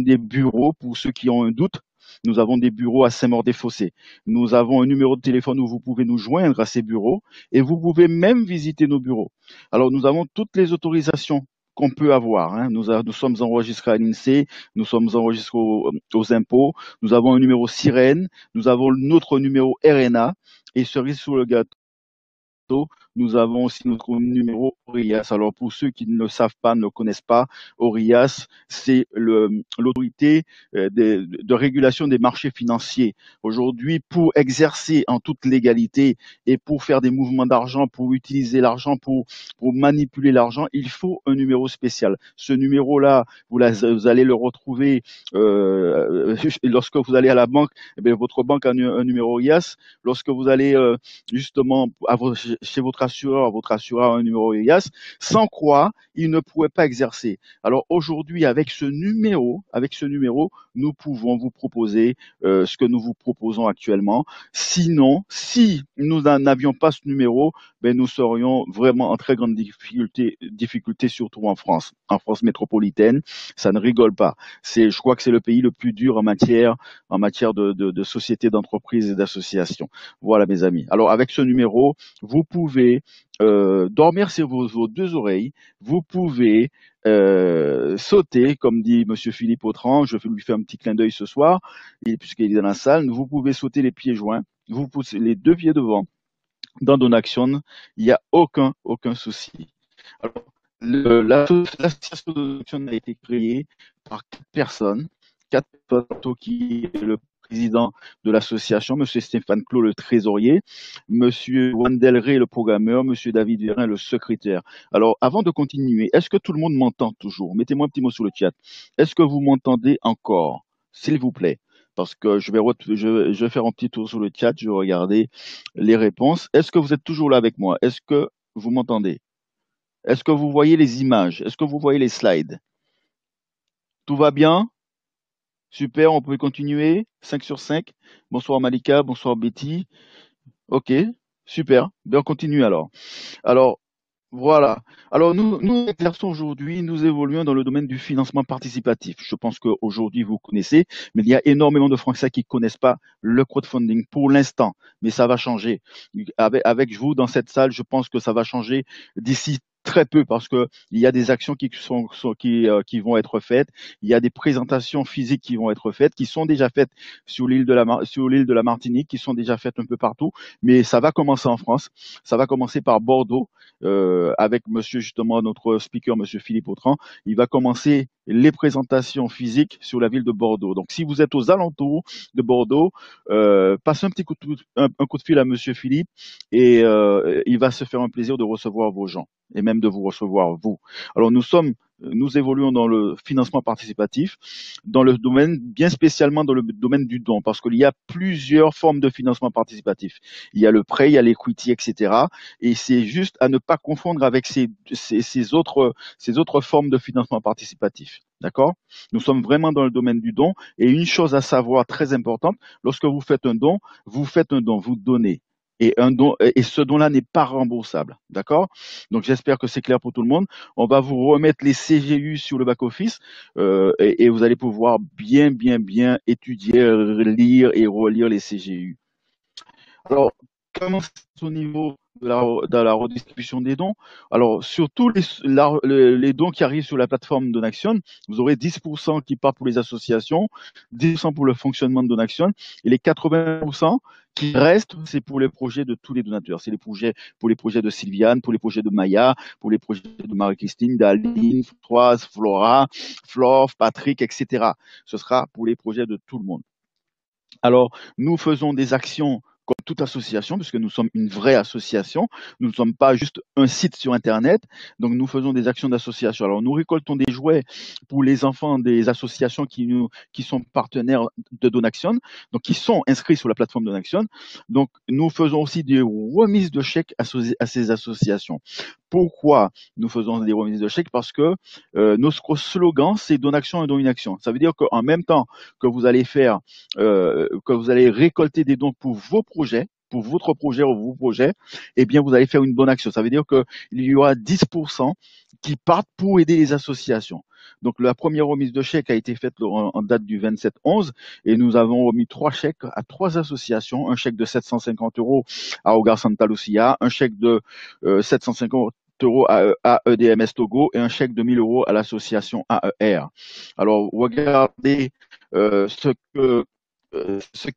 des bureaux pour ceux qui ont un doute. Nous avons des bureaux à Saint-Maur-des-Fossés. Nous avons un numéro de téléphone où vous pouvez nous joindre à ces bureaux et vous pouvez même visiter nos bureaux. Alors, nous avons toutes les autorisations qu'on peut avoir. Hein. Nous sommes enregistrés à l'INSEE, nous sommes enregistrés aux impôts, nous avons un numéro sirène, nous avons notre numéro RNA et cerise sur le gâteau, nous avons aussi notre numéro ORIAS. Alors pour ceux qui ne le savent pas, ne le connaissent pas, ORIAS, c'est l'autorité de régulation des marchés financiers. Aujourd'hui, pour exercer en toute légalité et pour faire des mouvements d'argent, pour utiliser l'argent, pour manipuler l'argent, il faut un numéro spécial. Ce numéro-là, vous allez le retrouver lorsque vous allez à la banque. Eh bien, votre banque a un numéro ORIAS. Lorsque vous allez justement chez votre assureur a un numéro IAS, sans quoi il ne pourrait pas exercer. Alors aujourd'hui, avec ce numéro, nous pouvons vous proposer ce que nous vous proposons actuellement. Sinon, si nous n'avions pas ce numéro, ben nous serions vraiment en très grande difficulté, surtout en France métropolitaine. Ça ne rigole pas. Je crois que c'est le pays le plus dur en matière de société, d'entreprise et d'association. Voilà, mes amis. Alors, avec ce numéro, vous pouvez dormir sur vos deux oreilles. Vous pouvez sauter, comme dit Monsieur Philippe Autran. Je vais lui faire un petit clin d'œil ce soir, puisqu'il est dans la salle. Vous pouvez sauter les pieds joints. Vous poussez les deux pieds devant. Dans Donaction, il n'y a aucun souci. Alors, l'association Donaction a été créée par 4 personnes qui est le président de l'association, M. Stéphane Clos, le trésorier, M. Wendell Ray, le programmeur, M. David Vérin, le secrétaire. Alors, avant de continuer, est-ce que tout le monde m'entend toujours? Mettez-moi un petit mot sur le chat. Est-ce que vous m'entendez encore? S'il vous plaît. Parce que je vais faire un petit tour sur le chat, je vais regarder les réponses. Est-ce que vous êtes toujours là avec moi? Est-ce que vous m'entendez? Est-ce que vous voyez les images? Est-ce que vous voyez les slides? Tout va bien? Super, on peut continuer. 5 sur 5. Bonsoir Malika, bonsoir Betty. Ok, super. Bien, on continue alors. Alors, voilà. Alors, nous exerçons aujourd'hui, nous évoluons dans le domaine du financement participatif. Je pense qu'aujourd'hui, vous connaissez, mais il y a énormément de Français qui ne connaissent pas le crowdfunding pour l'instant, mais ça va changer. Avec vous dans cette salle, je pense que ça va changer d'ici très peu parce que il y a des actions qui vont être faites, il y a des présentations physiques qui vont être faites, qui sont déjà faites sur l'île de la Martinique, qui sont déjà faites un peu partout, mais ça va commencer en France, ça va commencer par Bordeaux, avec monsieur justement notre speaker, monsieur Philippe Autran. Il va commencer les présentations physiques sur la ville de Bordeaux. Donc si vous êtes aux alentours de Bordeaux, passez un coup de fil à monsieur Philippe et il va se faire un plaisir de recevoir vos gens et même de vous recevoir vous. Alors nous évoluons dans le financement participatif, dans le domaine, bien spécialement dans le domaine du don, parce qu'il y a plusieurs formes de financement participatif. Il y a le prêt, il y a l'equity, etc. Et c'est juste à ne pas confondre avec ces autres formes de financement participatif. D'accord? Nous sommes vraiment dans le domaine du don. Et une chose à savoir très importante, lorsque vous faites un don, vous donnez. Et ce don-là n'est pas remboursable. D'accord? Donc j'espère que c'est clair pour tout le monde. On va vous remettre les CGU sur le back-office et vous allez pouvoir bien étudier, lire et relire les CGU. Alors, comment c'est au niveau de la redistribution des dons? Alors, sur tous les dons qui arrivent sur la plateforme Donaction, vous aurez 10% qui partent pour les associations, 10% pour le fonctionnement de Donaction, et les 80% qui restent, c'est pour les projets de tous les donateurs. C'est pour les projets de Sylviane, pour les projets de Maya, pour les projets de Marie-Christine, d'Aline, Françoise, Flora, Flore, Patrick, etc. Ce sera pour les projets de tout le monde. Alors, nous faisons des actions comme toute association, puisque nous sommes une vraie association. Nous ne sommes pas juste un site sur Internet. Donc, nous faisons des actions d'association. Alors, nous récoltons des jouets pour les enfants des associations qui sont partenaires de Donaction, donc qui sont inscrits sur la plateforme Donaction. Donc, nous faisons aussi des remises de chèques à ces associations. Pourquoi nous faisons des remises de chèques? Parce que notre slogan, c'est Donaction et Don une action. Ça veut dire qu'en même temps que vous allez que vous allez récolter des dons pour vos projets, pour votre projet ou vos projets, eh bien, vous allez faire une bonne action. Ça veut dire qu'il y aura 10% qui partent pour aider les associations. Donc la première remise de chèque a été faite en date du 27/11 et nous avons remis 3 chèques à 3 associations, un chèque de 750 euros à Hogar Santa Lucia, un chèque de 750 euros à EDMS Togo et un chèque de 1000 € à l'association AER. Alors regardez ce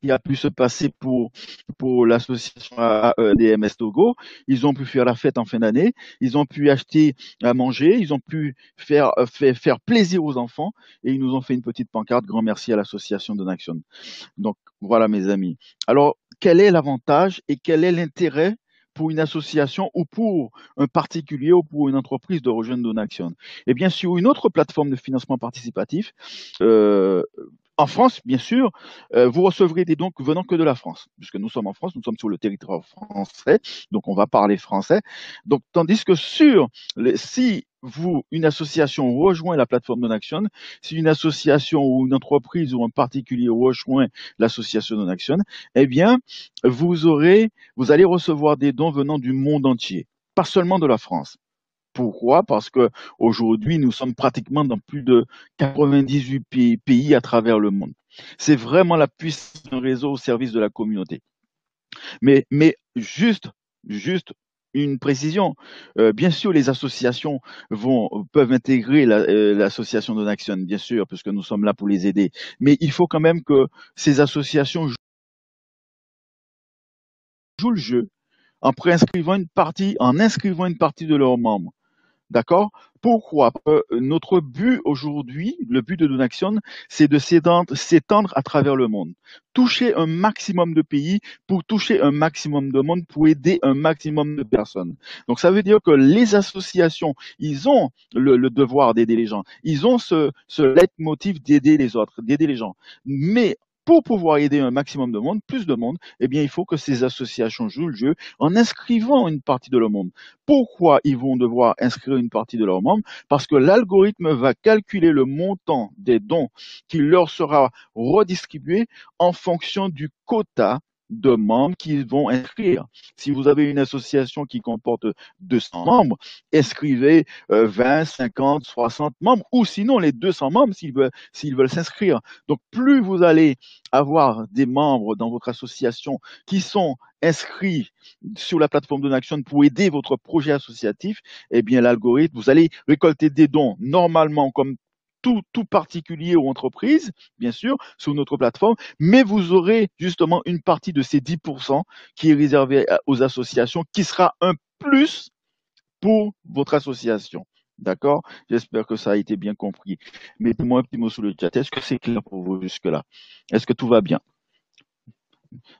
qui a pu se passer pour l'association AEDMS Togo. Ils ont pu faire la fête en fin d'année, ils ont pu acheter à manger, ils ont pu faire plaisir aux enfants et ils nous ont fait une petite pancarte, grand merci à l'association Donaction. Donc voilà mes amis. Alors quel est l'avantage et quel est l'intérêt pour une association ou pour un particulier ou pour une entreprise de rejoindre Donaction? Eh bien, sur une autre plateforme de financement participatif, euh, en France, bien sûr, vous recevrez des dons venant que de la France, puisque nous sommes en France, nous sommes sur le territoire français, donc on va parler français. Donc, tandis que si une association rejoint la plateforme Donaction, si une association ou une entreprise ou un particulier rejoint l'association Donaction, eh bien, vous allez recevoir des dons venant du monde entier, pas seulement de la France. Pourquoi? Parce que aujourd'hui, nous sommes pratiquement dans plus de 98 pays à travers le monde. C'est vraiment la puissance d'un réseau au service de la communauté. Mais juste une précision. Bien sûr, les associations peuvent intégrer l'association Donaction, bien sûr, puisque nous sommes là pour les aider. Mais il faut quand même que ces associations jouent le jeu en inscrivant une partie de leurs membres. D'accord? Pourquoi? Notre but aujourd'hui, le but de Donaction, c'est de s'étendre à travers le monde. Toucher un maximum de pays pour toucher un maximum de monde, pour aider un maximum de personnes. Donc ça veut dire que les associations, ils ont le devoir d'aider les gens. Ils ont ce leitmotiv d'aider les autres, d'aider les gens. Mais pour pouvoir aider un maximum de monde, plus de monde, eh bien, il faut que ces associations jouent le jeu en inscrivant une partie de leur monde. Pourquoi ils vont devoir inscrire une partie de leurs membres? Parce que l'algorithme va calculer le montant des dons qui leur sera redistribué en fonction du quota de membres qu'ils vont inscrire. Si vous avez une association qui comporte 200 membres, inscrivez 20, 50, 60 membres, ou sinon les 200 membres s'ils veulent s'inscrire. Donc plus vous allez avoir des membres dans votre association qui sont inscrits sur la plateforme Donaction pour aider votre projet associatif, eh bien l'algorithme, vous allez récolter des dons normalement comme tout particulier ou entreprise, bien sûr, sur notre plateforme, mais vous aurez justement une partie de ces 10% qui est réservée aux associations, qui sera un plus pour votre association. D'accord? J'espère que ça a été bien compris. Mettez-moi un petit mot sous le chat. Est-ce que c'est clair pour vous jusque-là? Est-ce que tout va bien?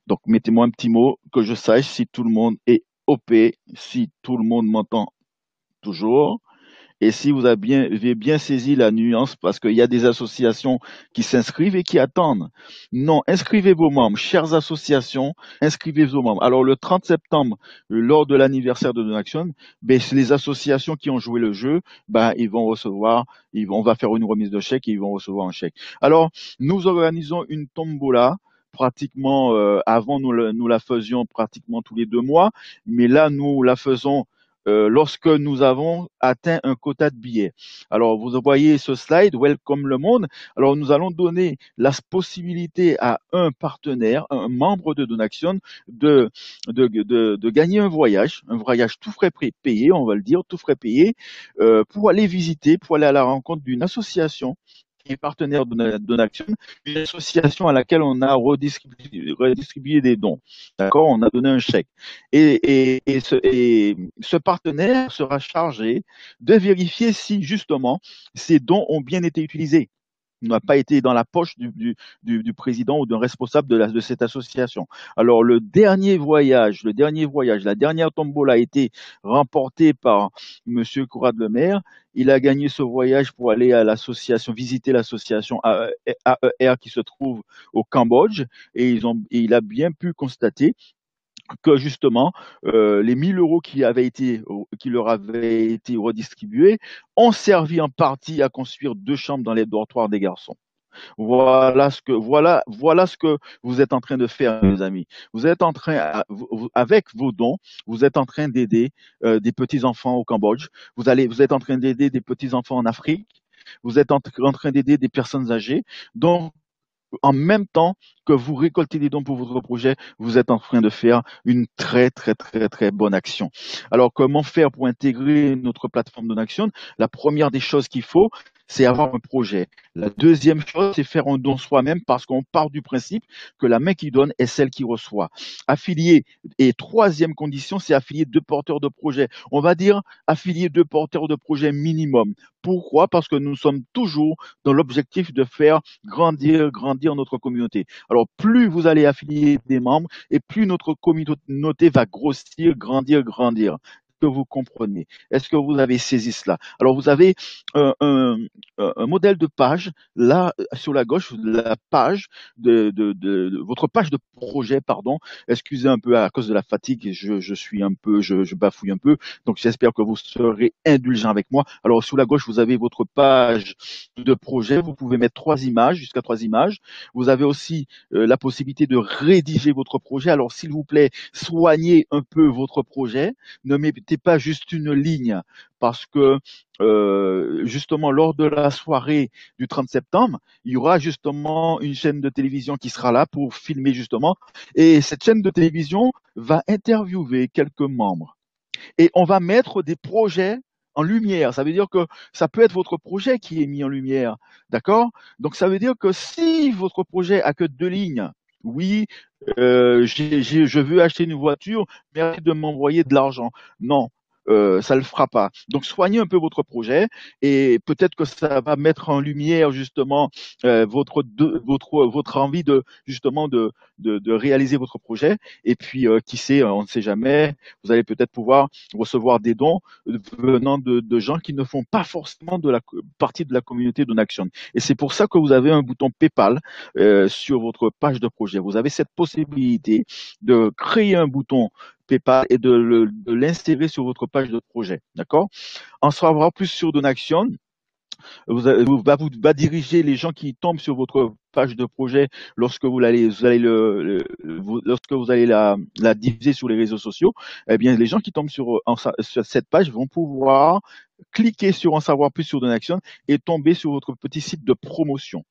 Donc, mettez-moi un petit mot que je sache si tout le monde est OP, si tout le monde m'entend toujours. Et si vous avez bien saisi la nuance, parce qu'il y a des associations qui s'inscrivent et qui attendent. Non, inscrivez vos membres, chères associations, inscrivez vos membres. Alors le 30 septembre, lors de l'anniversaire de Donaction, ben, les associations qui ont joué le jeu, ben, on va faire une remise de chèque et ils vont recevoir un chèque. Alors, nous organisons une tombola. Pratiquement, avant nous la faisions pratiquement tous les 2 mois, mais là nous la faisons lorsque nous avons atteint un quota de billets. Alors, vous voyez ce slide, Welcome le monde. Alors, nous allons donner la possibilité à un partenaire, un membre de Donaction, de gagner un voyage tout frais payé, on va le dire, tout frais payé, pour aller visiter, pour aller à la rencontre d'une association qui est partenaire de Donaction, une association à laquelle on a redistribué des dons. D'accord? On a donné un chèque. Et ce partenaire sera chargé de vérifier si justement ces dons ont bien été utilisés. N'a pas été dans la poche du président ou d'un responsable de cette association. Alors la dernière tombola a été remportée par Monsieur Kourad Le Maire. Il a gagné ce voyage pour aller à l'association, visiter l'association AER qui se trouve au Cambodge et il a bien pu constater que justement les 1000 € qui leur avaient été redistribués ont servi en partie à construire 2 chambres dans les dortoirs des garçons. Voilà ce que vous êtes en train de faire, mes amis. Vous êtes en train, avec vos dons, vous êtes en train d'aider des petits enfants au Cambodge. Vous êtes en train d'aider des petits enfants en Afrique. vous êtes en train d'aider des personnes âgées. Donc, en même temps que vous récoltez des dons pour votre projet, vous êtes en train de faire une très, très, très, très bonne action. Alors, comment faire pour intégrer notre plateforme d'Onaction? La première des choses qu'il faut, c'est avoir un projet. La deuxième chose, c'est faire un don soi-même parce qu'on part du principe que la main qui donne est celle qui reçoit. Affilier. Et troisième condition, c'est affilier deux porteurs de projet. On va dire affilier deux porteurs de projet minimum. Pourquoi? Parce que nous sommes toujours dans l'objectif de faire grandir notre communauté. Alors, plus vous allez affilier des membres et plus notre communauté va grossir, grandir. Que vous comprenez. Est-ce que vous avez saisi cela? Alors, vous avez un, un, un modèle de page, là, sur la gauche, la page de votre page de projet, pardon. Excusez un peu à cause de la fatigue, je suis un peu, je bafouille un peu. Donc, j'espère que vous serez indulgents avec moi. Alors, sous la gauche, vous avez votre page de projet. Vous pouvez mettre 3 images, jusqu'à 3 images. Vous avez aussi la possibilité de rédiger votre projet. Alors, s'il vous plaît, soignez un peu votre projet. Ne mettez pas juste une ligne parce que justement lors de la soirée du 30 septembre, il y aura justement une chaîne de télévision qui sera là pour filmer justement et cette chaîne de télévision va interviewer quelques membres et on va mettre des projets en lumière. Ça veut dire que ça peut être votre projet qui est mis en lumière, d'accord? Donc ça veut dire que si votre projet a que 2 lignes, oui, je veux acheter une voiture, merci de m'envoyer de l'argent. Non, ça le fera pas. Donc soignez un peu votre projet et peut-être que ça va mettre en lumière justement votre envie de justement de réaliser votre projet. Et puis qui sait, on ne sait jamais. Vous allez peut-être pouvoir recevoir des dons venant de gens qui ne font pas forcément de la partie de la communauté d'Onaction. Et c'est pour ça que vous avez un bouton PayPal sur votre page de projet. Vous avez cette possibilité de créer un bouton PayPal et de l'insérer sur votre page de projet. D'accord? En savoir plus sur Donaction, va diriger les gens qui tombent sur votre page de projet lorsque lorsque vous allez la diffuser sur les réseaux sociaux. Eh bien, les gens qui tombent sur cette page vont pouvoir cliquer sur en savoir plus sur Donaction et tomber sur votre petit site de promotion.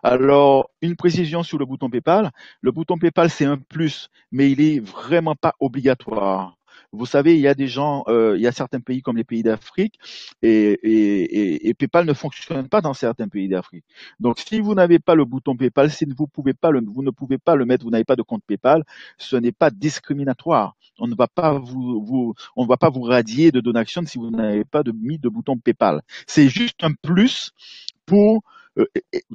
Alors, une précision sur le bouton PayPal. Le bouton PayPal, c'est un plus, mais il est vraiment pas obligatoire. Vous savez, il y a des gens, il y a certains pays comme les pays d'Afrique et PayPal ne fonctionne pas dans certains pays d'Afrique. Donc, si vous n'avez pas le bouton PayPal, si vous ne pouvez pas le mettre, vous n'avez pas de compte PayPal, ce n'est pas discriminatoire. On ne va pas on ne va pas vous radier de Donaction si vous n'avez pas mis de bouton PayPal. C'est juste un plus pour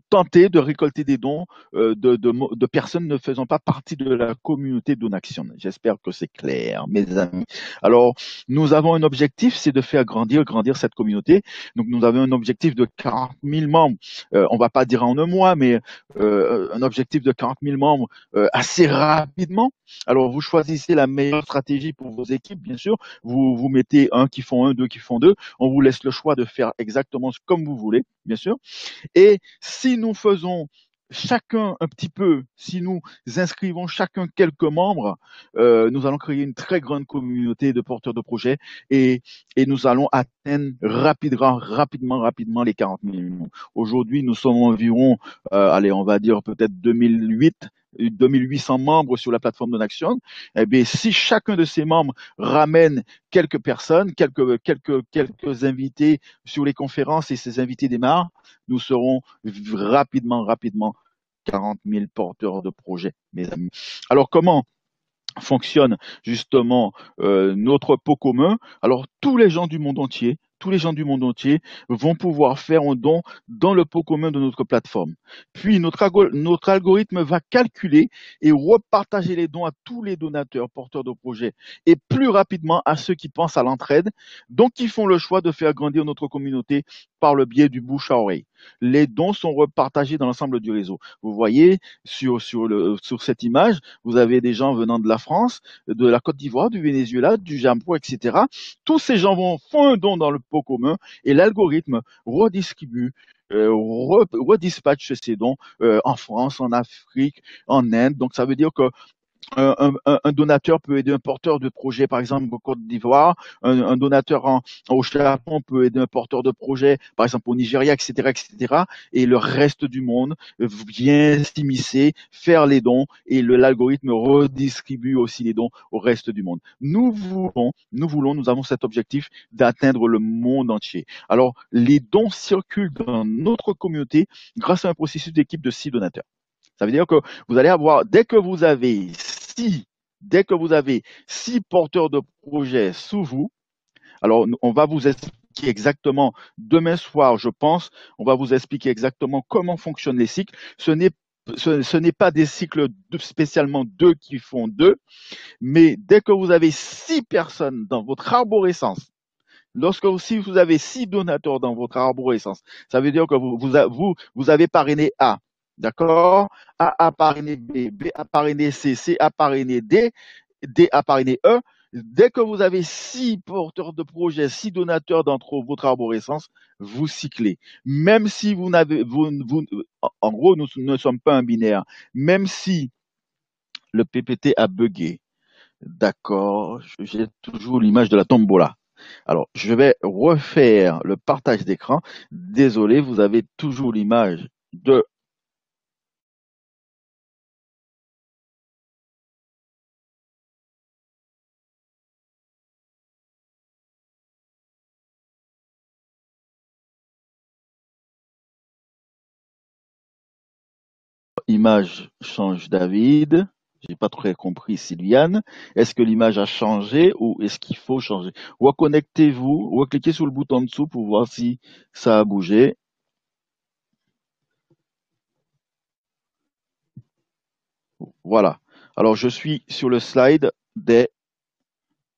tenter de récolter des dons de personnes ne faisant pas partie de la communauté d'Onaction. J'espère que c'est clair, mes amis. Alors, nous avons un objectif, c'est de faire grandir cette communauté. Donc, nous avons un objectif de 40 000 membres. On va pas dire en un mois, mais un objectif de 40 000 membres assez rapidement. Alors, vous choisissez la meilleure stratégie pour vos équipes, bien sûr. Vous mettez un qui font un, deux qui font deux. On vous laisse le choix de faire exactement comme vous voulez, bien sûr. Et si nous faisons chacun un petit peu, si nous inscrivons chacun quelques membres, nous allons créer une très grande communauté de porteurs de projets et nous allons atteindre rapidement les 40 000. Aujourd'hui, nous sommes environ, allez, on va dire peut-être 2800 membres sur la plateforme d'Onaction. Eh bien, si chacun de ces membres ramène quelques personnes, quelques invités sur les conférences et ces invités démarrent, nous serons rapidement 40 000 porteurs de projets, mes amis. Alors, comment fonctionne justement notre pot commun? Alors, tous les gens du monde entier vont pouvoir faire un don dans le pot commun de notre plateforme. Puis, notre algorithme va calculer et repartager les dons à tous les donateurs porteurs de projets et plus rapidement à ceux qui pensent à l'entraide, donc qui font le choix de faire grandir notre communauté par le biais du bouche à oreille. Les dons sont repartagés dans l'ensemble du réseau. Vous voyez sur cette image, vous avez des gens venant de la France, de la Côte d'Ivoire, du Venezuela, du Japon, etc. Tous ces gens font un don dans le pot commun et l'algorithme redistribue, redispatche ces dons en France, en Afrique, en Inde. Donc ça veut dire que un donateur peut aider un porteur de projet, par exemple, en Côte d'Ivoire. Un donateur au Japon peut aider un porteur de projet, par exemple, au Nigeria, etc., etc. Et le reste du monde vient s'immiscer, faire les dons, et l'algorithme redistribue aussi les dons au reste du monde. Nous avons cet objectif d'atteindre le monde entier. Alors, les dons circulent dans notre communauté grâce à un processus d'équipe de 6 donateurs. Ça veut dire que vous allez avoir, dès que vous avez 6 porteurs de projets sous vous, alors on va vous expliquer exactement demain soir, je pense, on va vous expliquer exactement comment fonctionnent les cycles. Ce n'est pas des cycles spécialement deux qui font deux, mais dès que vous avez 6 personnes dans votre arborescence, si vous avez 6 donateurs dans votre arborescence, ça veut dire que vous avez parrainé A, d'accord? A parrainé B, B a parrainé C, C a parrainé D, D a parrainé E. Dès que vous avez 6 porteurs de projet, 6 donateurs dans votre arborescence, vous cyclez. Même si vous n'avez, en gros, nous ne sommes pas un binaire. Même si le PPT a bugué, d'accord, j'ai toujours l'image de la tombola. Alors, je vais refaire le partage d'écran. Désolé, vous avez toujours l'image de image change David. J'ai pas très compris Sylviane. Est-ce que l'image a changé ou est-ce qu'il faut changer? Reconnectez-vous, recliquez sur le bouton en dessous pour voir si ça a bougé. Voilà. Alors, je suis sur le slide des...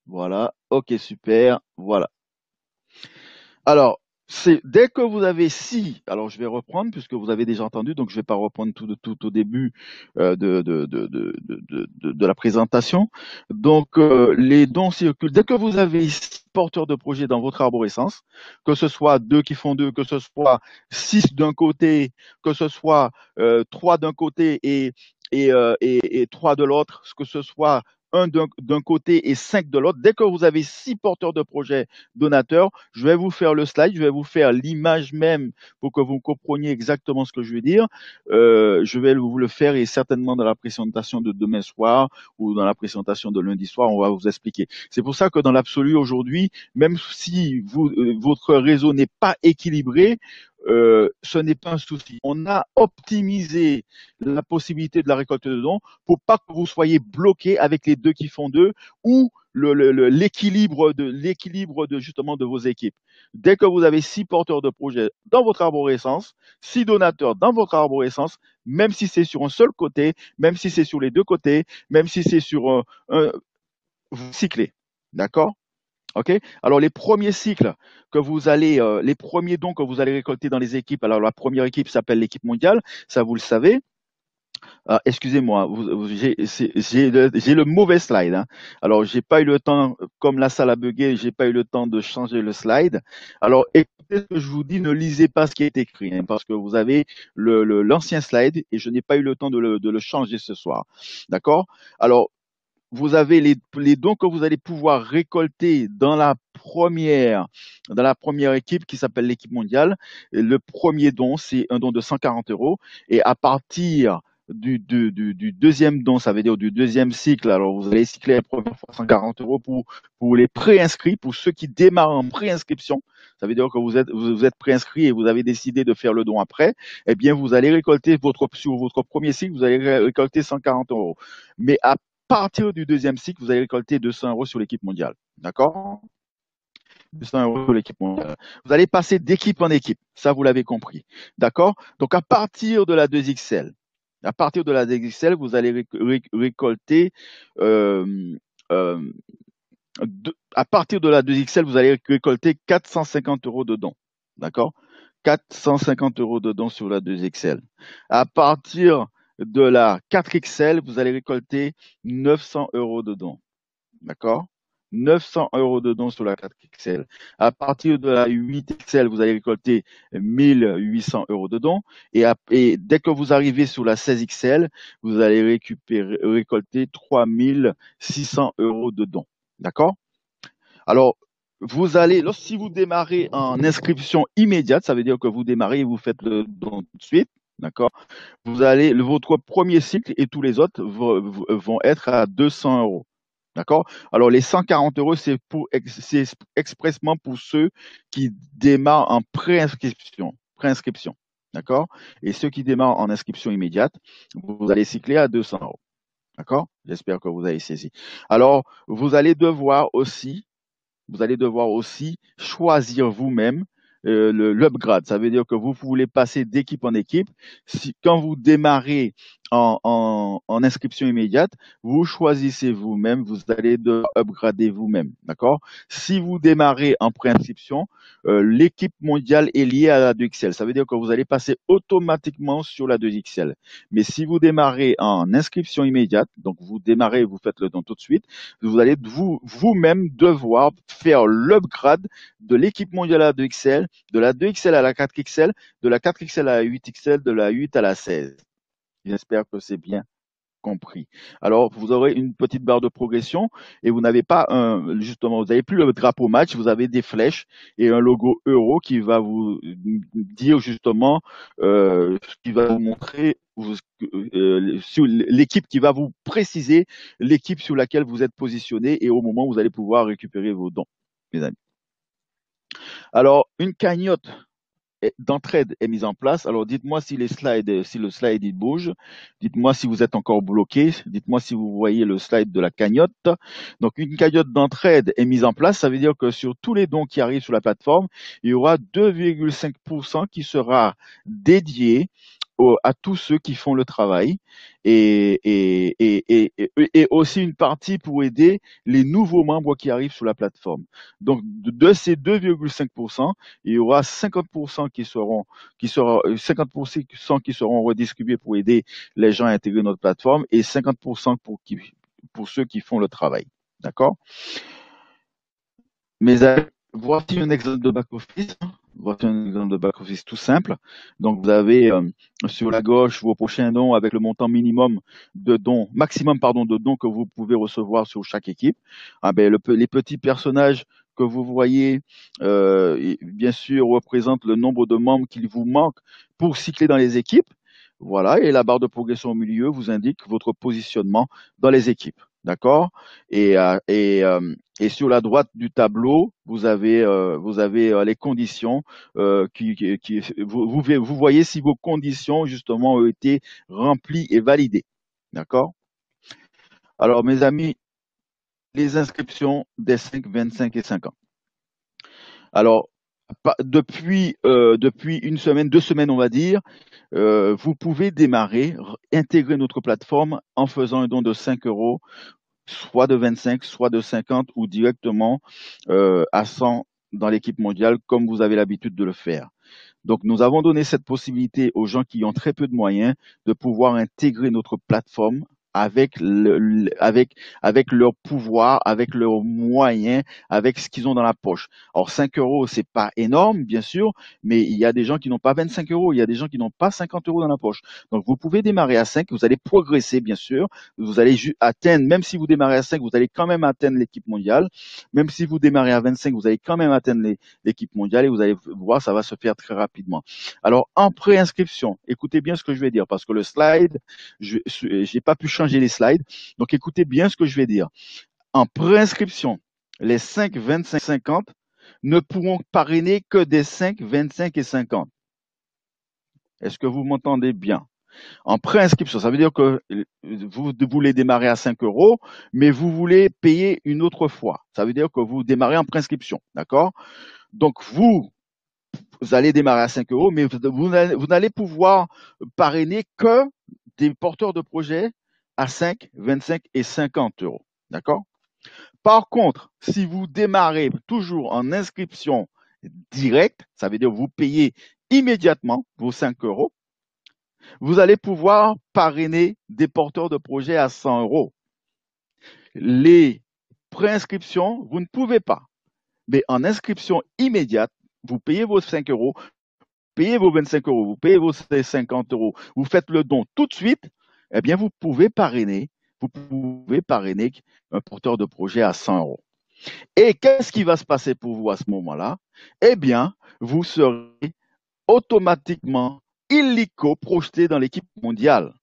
Voilà. Ok, super. Voilà. Alors, c'est dès que vous avez alors je vais reprendre puisque vous avez déjà entendu, donc je vais pas reprendre tout au début de la présentation. Donc, les dons circulent. Dès que vous avez 6 porteurs de projet dans votre arborescence, que ce soit 2 qui font 2, que ce soit 6 d'un côté, que ce soit 3 d'un côté et 3 de l'autre, que ce soit un d'un côté et 5 de l'autre, dès que vous avez 6 porteurs de projet donateurs, je vais vous faire le slide, je vais vous faire l'image même pour que vous compreniez exactement ce que je veux dire. Je vais vous le faire et certainement dans la présentation de demain soir ou dans la présentation de lundi soir, on va vous expliquer. C'est pour ça que dans l'absolu aujourd'hui, même si votre réseau n'est pas équilibré, ce n'est pas un souci. On a optimisé la possibilité de la récolte de dons pour pas que vous soyez bloqué avec les 2 qui font 2 ou l'équilibre de justement de vos équipes. Dès que vous avez 6 porteurs de projet dans votre arborescence, 6 donateurs dans votre arborescence, même si c'est sur un seul côté, même si c'est sur les 2 côtés, même si c'est sur vous cyclez. D'accord? OK? Alors, les premiers cycles les premiers dons que vous allez récolter dans les équipes, alors la première équipe s'appelle l'équipe mondiale, ça vous le savez. Ah, excusez-moi, j'ai le mauvais slide, hein. Alors, j'ai pas eu le temps, comme la salle a bugué, j'ai pas eu le temps de changer le slide. Alors, écoutez ce que je vous dis, ne lisez pas ce qui est écrit, hein, parce que vous avez l'ancien slide et je n'ai pas eu le temps de le changer ce soir. D'accord? Alors, vous avez les dons que vous allez pouvoir récolter dans la première équipe qui s'appelle l'équipe mondiale. Et le premier don, c'est un don de 140 euros. Et à partir du deuxième don, ça veut dire du deuxième cycle, alors vous allez cycler la première fois 140 euros pour les préinscrits, pour ceux qui démarrent en préinscription. Ça veut dire que vous êtes préinscrit et vous avez décidé de faire le don après. Eh bien, vous allez récolter sur votre premier cycle, vous allez récolter 140 euros. Mais à partir du deuxième cycle, vous allez récolter 200 euros sur l'équipe mondiale. D'accord? 200 euros sur l'équipe mondiale. Vous allez passer d'équipe en équipe. Ça, vous l'avez compris. D'accord? Donc, à partir de la 2XL, vous allez récolter, à partir de la 2XL, vous allez récolter 450 euros de dons. D'accord? 450 euros de dons sur la 2XL. À partir de la 4XL, vous allez récolter 900 euros de dons. D'accord? 900 euros de dons sur la 4 XL. À partir de la 8 XL, vous allez récolter 1800 euros de dons. Et dès que vous arrivez sur la 16 XL, vous allez récolter 3600 euros de dons. D'accord? Alors, si vous démarrez en inscription immédiate, ça veut dire que vous démarrez et vous faites le don tout de suite. D'accord? Votre premier cycle et tous les autres vont être à 200 euros. D'accord? Alors, les 140 euros, c'est expressement pour ceux qui démarrent en préinscription. Préinscription. D'accord? Et ceux qui démarrent en inscription immédiate, vous allez cycler à 200 euros. D'accord? J'espère que vous avez saisi. Alors, vous allez devoir aussi choisir vous-même l'upgrade. Ça veut dire que vous voulez passer d'équipe en équipe. Quand vous démarrez en inscription immédiate, vous choisissez vous-même, vous allez devoir upgrader vous-même. D'accord? Si vous démarrez en préinscription, l'équipe mondiale est liée à la 2XL. Ça veut dire que vous allez passer automatiquement sur la 2XL. Mais si vous démarrez en inscription immédiate, donc vous démarrez, vous faites le don tout de suite, vous allez vous-même devoir faire l'upgrade de l'équipe mondiale à la 2XL, de la 2XL à la 4XL, de la 4XL à la 8XL, de la 8 à la 16. J'espère que c'est bien compris. Alors, vous aurez une petite barre de progression et vous n'avez pas justement, vous n'avez plus le drapeau match, vous avez des flèches et un logo euro qui va vous dire justement, qui va vous montrer sur l'équipe, qui va vous préciser l'équipe sur laquelle vous êtes positionné et au moment où vous allez pouvoir récupérer vos dons, mes amis. Alors, une cagnotte d'entraide est mise en place. Alors, dites-moi si le slide il bouge. Dites-moi si vous êtes encore bloqué. Dites-moi si vous voyez le slide de la cagnotte. Donc, une cagnotte d'entraide est mise en place. Ça veut dire que sur tous les dons qui arrivent sur la plateforme, il y aura 2,5% qui sera dédié à tous ceux qui font le travail et aussi une partie pour aider les nouveaux membres qui arrivent sur la plateforme. Donc, de ces 2,5%, il y aura 50% qui seront redistribués pour aider les gens à intégrer notre plateforme et 50% pour ceux qui font le travail. D'accord? Mais voici un exemple de back-office. Voici un exemple de back-office tout simple. Donc, vous avez sur la gauche vos prochains dons avec le montant minimum de dons, maximum pardon, de dons que vous pouvez recevoir sur chaque équipe. Ah ben, les petits personnages que vous voyez, bien sûr, représentent le nombre de membres qu'il vous manque pour cycler dans les équipes. Voilà, et la barre de progression au milieu vous indique votre positionnement dans les équipes. D'accord? Et sur la droite du tableau, vous avez les conditions vous voyez si vos conditions justement ont été remplies et validées. D'accord? Alors, mes amis, les inscriptions des 5, 25 et 50. Alors, depuis une semaine, 2 semaines, on va dire, vous pouvez démarrer, intégrer notre plateforme en faisant un don de 5 euros, soit de 25, soit de 50 ou directement à 100 dans l'équipe mondiale, comme vous avez l'habitude de le faire. Donc, nous avons donné cette possibilité aux gens qui ont très peu de moyens de pouvoir intégrer notre plateforme avec leur pouvoir, avec leurs moyens, avec ce qu'ils ont dans la poche. Alors, 5 euros, c'est pas énorme, bien sûr, mais il y a des gens qui n'ont pas 25 euros, il y a des gens qui n'ont pas 50 euros dans la poche. Donc, vous pouvez démarrer à 5, vous allez progresser, bien sûr. Vous allez atteindre, même si vous démarrez à 5, vous allez quand même atteindre l'équipe mondiale. Même si vous démarrez à 25, vous allez quand même atteindre l'équipe mondiale et vous allez voir, ça va se faire très rapidement. Alors, en préinscription, écoutez bien ce que je vais dire parce que le slide, je n'ai pas pu changer les slides. Donc, écoutez bien ce que je vais dire. En préinscription, les 5, 25, 50 ne pourront parrainer que des 5, 25 et 50. Est-ce que vous m'entendez bien? En préinscription, ça veut dire que vous voulez démarrer à 5 euros, mais vous voulez payer une autre fois. Ça veut dire que vous démarrez en préinscription, d'accord? Donc, vous allez démarrer à 5 euros, mais vous n'allez pouvoir parrainer que des porteurs de projets à 5, 25 et 50 euros. D'accord? Par contre, si vous démarrez toujours en inscription directe, ça veut dire que vous payez immédiatement vos 5 euros, vous allez pouvoir parrainer des porteurs de projets à 100 euros. Les Préinscription, vous ne pouvez pas. Mais en inscription immédiate, vous payez vos 5 euros, payez vos 25 euros, vous payez vos 50 euros, vous faites le don tout de suite, eh bien, vous pouvez parrainer un porteur de projet à 100 euros. Et qu'est-ce qui va se passer pour vous à ce moment-là? Eh bien, vous serez automatiquement illico projeté dans l'équipe mondiale.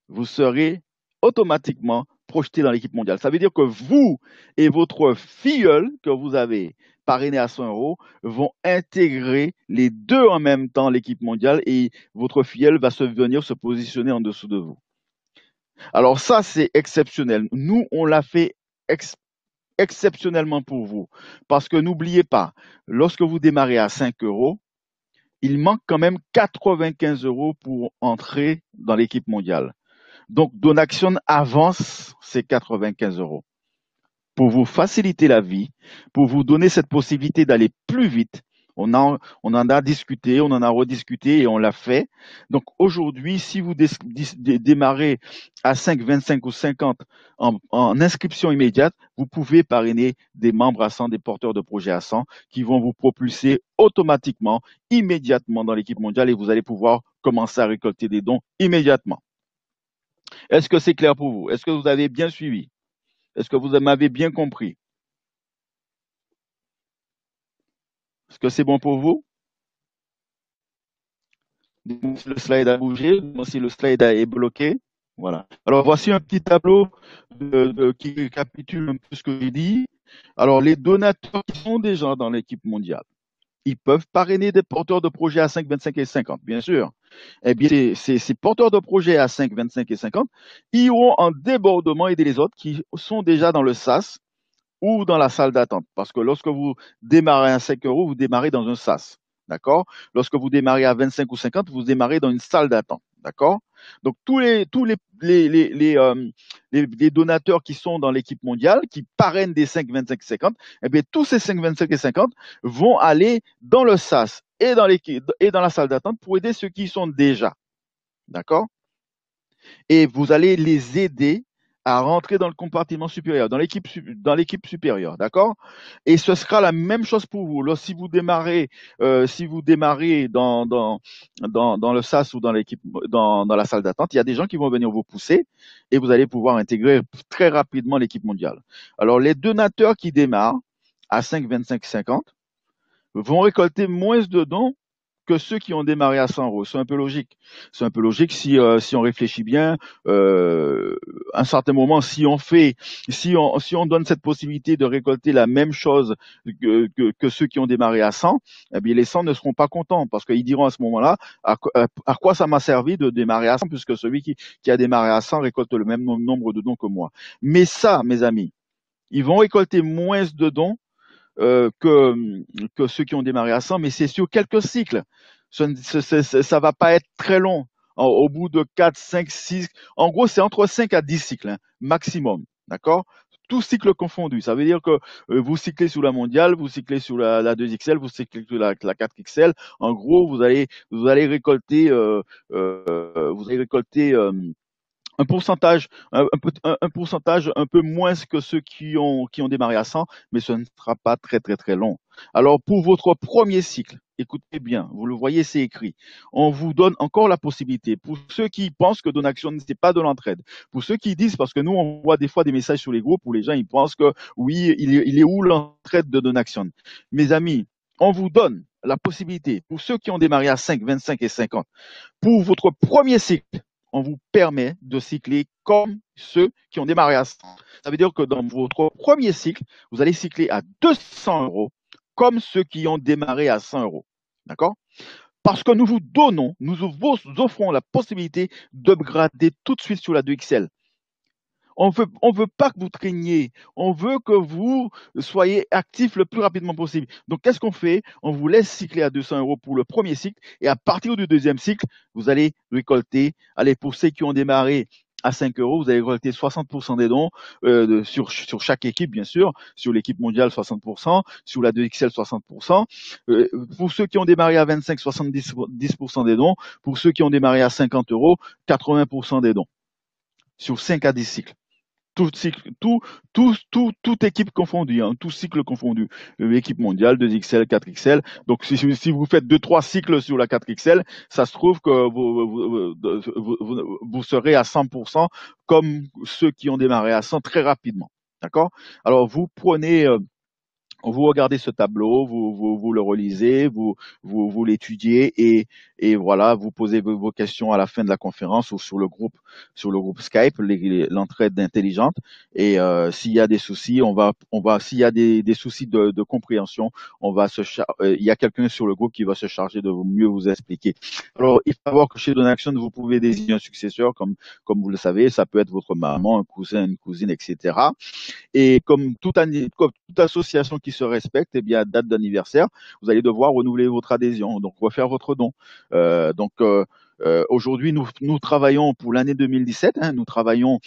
Vous serez automatiquement projeté dans l'équipe mondiale. Ça veut dire que vous et votre filleul que vous avez parrainé à 100 euros vont intégrer les deux en même temps l'équipe mondiale et votre filleul va venir se positionner en dessous de vous. Alors ça, c'est exceptionnel. Nous, on l'a fait exceptionnellement pour vous. Parce que n'oubliez pas, lorsque vous démarrez à 5 euros, il manque quand même 95 euros pour entrer dans l'équipe mondiale. Donc, Donaction avance ces 95 euros pour vous faciliter la vie, pour vous donner cette possibilité d'aller plus vite. On en a discuté, on en a rediscuté et on l'a fait. Donc aujourd'hui, si vous démarrez à 5, 25 ou 50 en inscription immédiate, vous pouvez parrainer des membres à 100, des porteurs de projets à 100 qui vont vous propulser automatiquement, immédiatement dans l'équipe mondiale et vous allez pouvoir commencer à récolter des dons immédiatement. Est-ce que c'est clair pour vous? Est-ce que vous avez bien suivi? Est-ce que vous m'avez bien compris? Est-ce que c'est bon pour vous? Si le slide a bougé, si le slide est bloqué. Voilà. Alors voici un petit tableau qui récapitule un peu ce que j'ai dit. Alors les donateurs qui sont déjà dans l'équipe mondiale, ils peuvent parrainer des porteurs de projets à 5, 25 et 50, bien sûr. Eh bien, ces porteurs de projets à 5, 25 et 50 iront en débordement aider les autres qui sont déjà dans le SAS ou dans la salle d'attente. Parce que lorsque vous démarrez à 5 euros, vous démarrez dans un SAS. D'accord? Lorsque vous démarrez à 25 ou 50, vous démarrez dans une salle d'attente. D'accord? Donc, les donateurs qui sont dans l'équipe mondiale, qui parrainent des 5, 25, 50, eh bien, tous ces 5, 25 et 50 vont aller dans le SAS et dans la salle d'attente pour aider ceux qui y sont déjà. D'accord? Et vous allez les aider à rentrer dans le compartiment supérieur, dans l'équipe supérieure, d'accord? Et ce sera la même chose pour vous. Là, si vous démarrez dans le SAS ou dans la salle d'attente, il y a des gens qui vont venir vous pousser et vous allez pouvoir intégrer très rapidement l'équipe mondiale. Alors, les donateurs qui démarrent à 5, 25, 50 vont récolter moins de dons que ceux qui ont démarré à 100 euros. C'est un peu logique. C'est un peu logique si on réfléchit bien. À un certain moment, si on donne cette possibilité de récolter la même chose que ceux qui ont démarré à 100, eh bien les 100 ne seront pas contents parce qu'ils diront à ce moment-là à quoi ça m'a servi de démarrer à 100 puisque celui qui a démarré à 100 récolte le même nombre de dons que moi. Mais ça, mes amis, ils vont récolter moins de dons que ceux qui ont démarré à 100, mais c'est sur quelques cycles. Ça va pas être très long. Au bout de 4, 5, 6, en gros, c'est entre 5 à 10 cycles, maximum. D'accord? Tout cycle confondu. Ça veut dire que vous cyclez sur la mondiale, vous cyclez sur la 2XL, vous cyclez sur la 4XL. En gros, vous allez récolter, un pourcentage, un pourcentage un peu moins que ceux qui ont démarré à 100, mais ce ne sera pas très très très long. Alors pour votre premier cycle, écoutez bien, vous le voyez, c'est écrit. On vous donne encore la possibilité. Pour ceux qui pensent que Donaction n'est pas de l'entraide, pour ceux qui disent, parce que nous on voit des fois des messages sur les groupes où les gens ils pensent que oui, il est où l'entraide de Donaction? Mes amis, on vous donne la possibilité pour ceux qui ont démarré à 5, 25 et 50, pour votre premier cycle, on vous permet de cycler comme ceux qui ont démarré à 100. Ça veut dire que dans votre premier cycle, vous allez cycler à 200 euros comme ceux qui ont démarré à 100 euros. D'accord? Parce que nous vous offrons la possibilité d'upgrader tout de suite sur la 2XL. On veut pas que vous traîniez. On veut que vous soyez actifs le plus rapidement possible. Donc, qu'est-ce qu'on fait? On vous laisse cycler à 200 euros pour le premier cycle. Et à partir du deuxième cycle, vous allez récolter. Allez, pour ceux qui ont démarré à 5 euros, vous allez récolter 60% des dons sur chaque équipe, bien sûr. Sur l'équipe mondiale, 60%. Sur la 2XL, 60%. Pour ceux qui ont démarré à 25, 70% des dons. Pour ceux qui ont démarré à 50 euros, 80% des dons. Sur 5 à 10 cycles. Tout cycle, toute équipe confondue, hein, tout cycle confondu. Équipe mondiale, 2XL, 4XL. Donc, si vous faites deux, trois cycles sur la 4XL, ça se trouve que vous serez à 100% comme ceux qui ont démarré à 100 très rapidement. D'accord? Alors, vous prenez, vous regardez ce tableau, vous le relisez, vous l'étudiez et voilà, vous posez vos questions à la fin de la conférence ou sur le groupe Skype, l'entraide intelligente. Et s'il y a des soucis, s'il y a des soucis de compréhension, il y a quelqu'un sur le groupe qui va se charger de mieux vous expliquer. Alors, il faut savoir que chez Donaction, vous pouvez désigner un successeur, comme vous le savez, ça peut être votre maman, un cousin, une cousine, etc. Et comme toute association qui se respecte, eh bien, à date d'anniversaire, vous allez devoir renouveler votre adhésion, donc refaire votre don. Aujourd'hui, nous travaillons pour l'année 2017, hein, nous travaillons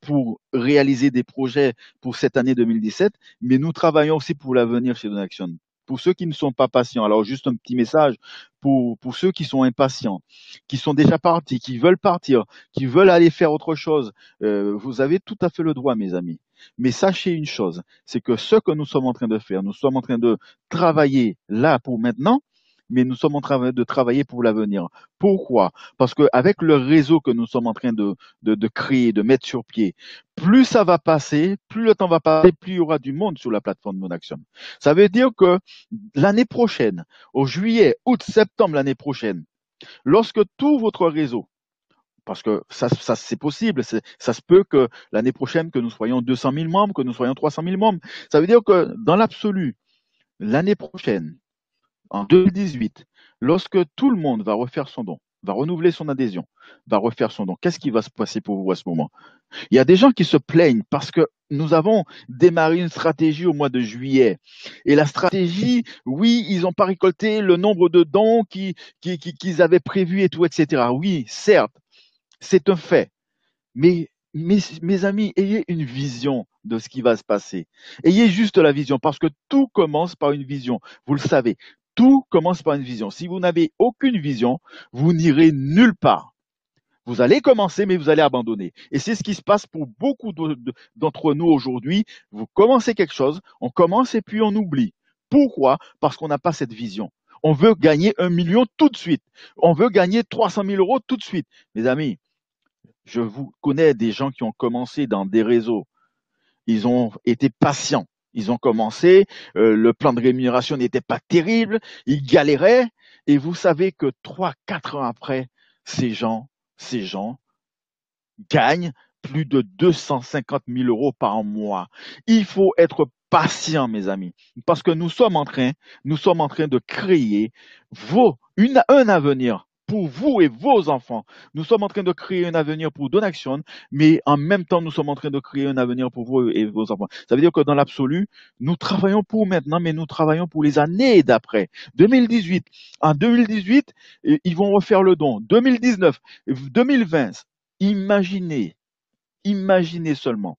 pour réaliser des projets pour cette année 2017, mais nous travaillons aussi pour l'avenir chez Donaction. Pour ceux qui ne sont pas patients, alors juste un petit message pour ceux qui sont impatients, qui sont déjà partis, qui veulent partir, qui veulent aller faire autre chose, vous avez tout à fait le droit, mes amis. Mais sachez une chose, c'est que ce que nous sommes en train de faire, nous sommes en train de travailler là pour maintenant, mais nous sommes en train de travailler pour l'avenir. Pourquoi? Parce qu'avec le réseau que nous sommes en train de créer, de mettre sur pied, plus ça va passer, plus le temps va passer, plus il y aura du monde sur la plateforme Monaxium. Ça veut dire que l'année prochaine, au juillet, août, septembre l'année prochaine, lorsque tout votre réseau, parce que ça c'est possible, ça se peut que l'année prochaine, que nous soyons 200 000 membres, que nous soyons 300 000 membres. Ça veut dire que dans l'absolu, l'année prochaine, en 2018, lorsque tout le monde va refaire son don, va renouveler son adhésion, va refaire son don, qu'est-ce qui va se passer pour vous à ce moment? Il y a des gens qui se plaignent parce que nous avons démarré une stratégie au mois de juillet. Et la stratégie, oui, ils n'ont pas récolté le nombre de dons qu'ils avaient prévu et tout, etc. Oui, certes, c'est un fait. Mais mes amis, ayez une vision de ce qui va se passer. Ayez juste la vision, parce que tout commence par une vision. Vous le savez, tout commence par une vision. Si vous n'avez aucune vision, vous n'irez nulle part. Vous allez commencer, mais vous allez abandonner. Et c'est ce qui se passe pour beaucoup d'entre nous aujourd'hui. Vous commencez quelque chose, on commence et puis on oublie. Pourquoi? Parce qu'on n'a pas cette vision. On veut gagner 1 million tout de suite. On veut gagner 300 000 euros tout de suite. Mes amis, je vous connais des gens qui ont commencé dans des réseaux. Ils ont été patients. Ils ont commencé, le plan de rémunération n'était pas terrible, ils galéraient, et vous savez que 3, 4 ans après, ces gens gagnent plus de 250 000 euros par mois. Il faut être patient, mes amis, parce que nous sommes en train de créer un avenir pour vous et vos enfants. Nous sommes en train de créer un avenir pour Donaction, mais en même temps, nous sommes en train de créer un avenir pour vous et vos enfants. Ça veut dire que dans l'absolu, nous travaillons pour maintenant, mais nous travaillons pour les années d'après. 2018, en 2018, ils vont refaire le don. 2019, 2020, imaginez, imaginez seulement.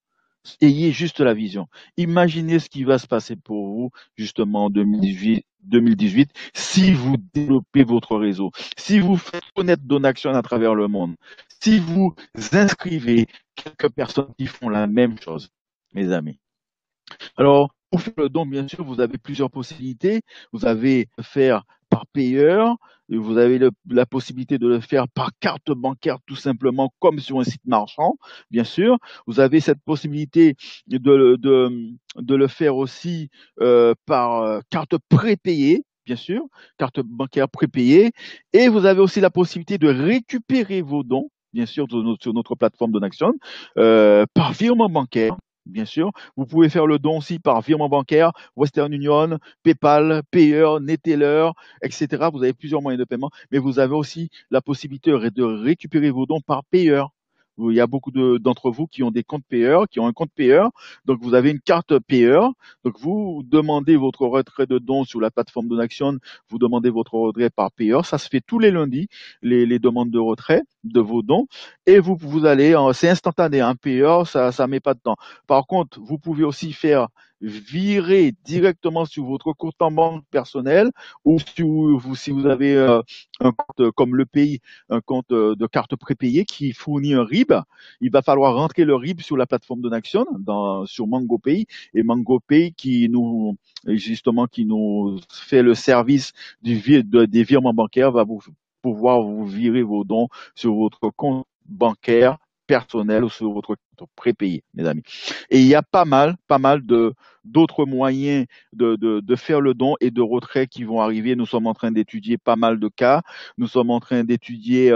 Ayez juste la vision. Imaginez ce qui va se passer pour vous, justement, en 2018, si vous développez votre réseau, si vous faites connaître Donaction à travers le monde, si vous inscrivez quelques personnes qui font la même chose, mes amis. Alors, pour faire le don, bien sûr, vous avez plusieurs possibilités. Vous avez faire par payeur, et vous avez la possibilité de le faire par carte bancaire, tout simplement, comme sur un site marchand, bien sûr. Vous avez cette possibilité de le faire aussi par carte prépayée, bien sûr, carte bancaire prépayée. Et vous avez aussi la possibilité de récupérer vos dons, bien sûr, sur notre plateforme Donaction, par virement bancaire. Bien sûr, vous pouvez faire le don aussi par virement bancaire, Western Union, PayPal, Payer, Neteller, etc. Vous avez plusieurs moyens de paiement, mais vous avez aussi la possibilité de récupérer vos dons par Payer. Il y a beaucoup d'entre vous qui ont des comptes Payer, qui ont un compte Payer. Donc, vous avez une carte Payer. Donc, vous demandez votre retrait de dons sur la plateforme Donaction. Vous demandez votre retrait par Payer. Ça se fait tous les lundis, les demandes de retrait de vos dons. Et vous allez, c'est instantané, un Payer, ça met pas de temps. Par contre, vous pouvez aussi faire virer directement sur votre compte en banque personnel ou si vous avez un compte comme le pays, un compte de carte prépayée qui fournit un RIB, il va falloir rentrer le RIB sur la plateforme de Naxxion, sur MangoPay, et MangoPay qui nous fait le service des virements bancaires va vous pouvoir vous virer vos dons sur votre compte bancaire personnel ou sur votre compte prépayé, mes amis. Et il y a pas mal d'autres moyens de faire le don et de retrait qui vont arriver. Nous sommes en train d'étudier pas mal de cas. Nous sommes en train d'étudier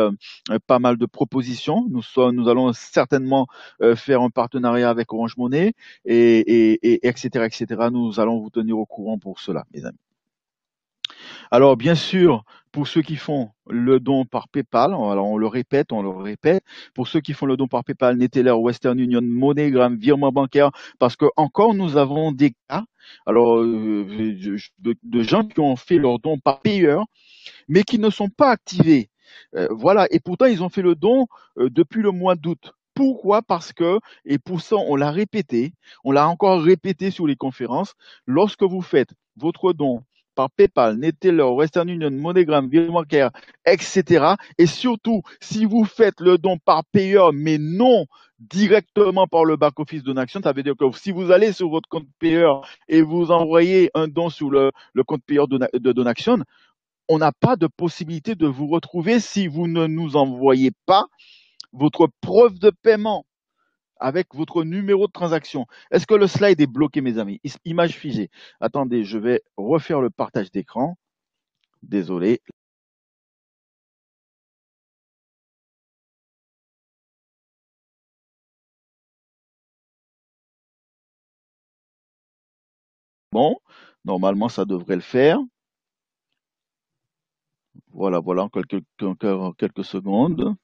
pas mal de propositions. Nous allons certainement faire un partenariat avec Orange Money etc., etc. Nous allons vous tenir au courant pour cela, mes amis. Alors, bien sûr, pour ceux qui font le don par PayPal, alors on le répète, pour ceux qui font le don par PayPal, Neteller, Western Union, MoneyGram, virement bancaire, parce que encore nous avons des cas, alors de gens qui ont fait leur don par payeur, mais qui ne sont pas activés. Voilà, et pourtant ils ont fait le don depuis le mois d'août. Pourquoi? Parce que, et pour ça on l'a répété, on l'a encore répété sur les conférences, lorsque vous faites votre don par PayPal, Neteller, Western Union, MoneyGram, virement bancaire, etc. Et surtout, si vous faites le don par payeur, mais non directement par le back-office de Naxxion, ça veut dire que si vous allez sur votre compte payeur et vous envoyez un don sur le compte payeur de Naxxion, on n'a pas de possibilité de vous retrouver si vous ne nous envoyez pas votre preuve de paiement avec votre numéro de transaction. Est-ce que le slide est bloqué, mes amis? Image figée. Attendez, je vais refaire le partage d'écran. Désolé. Bon, normalement, ça devrait le faire. Voilà, voilà, en quelques secondes.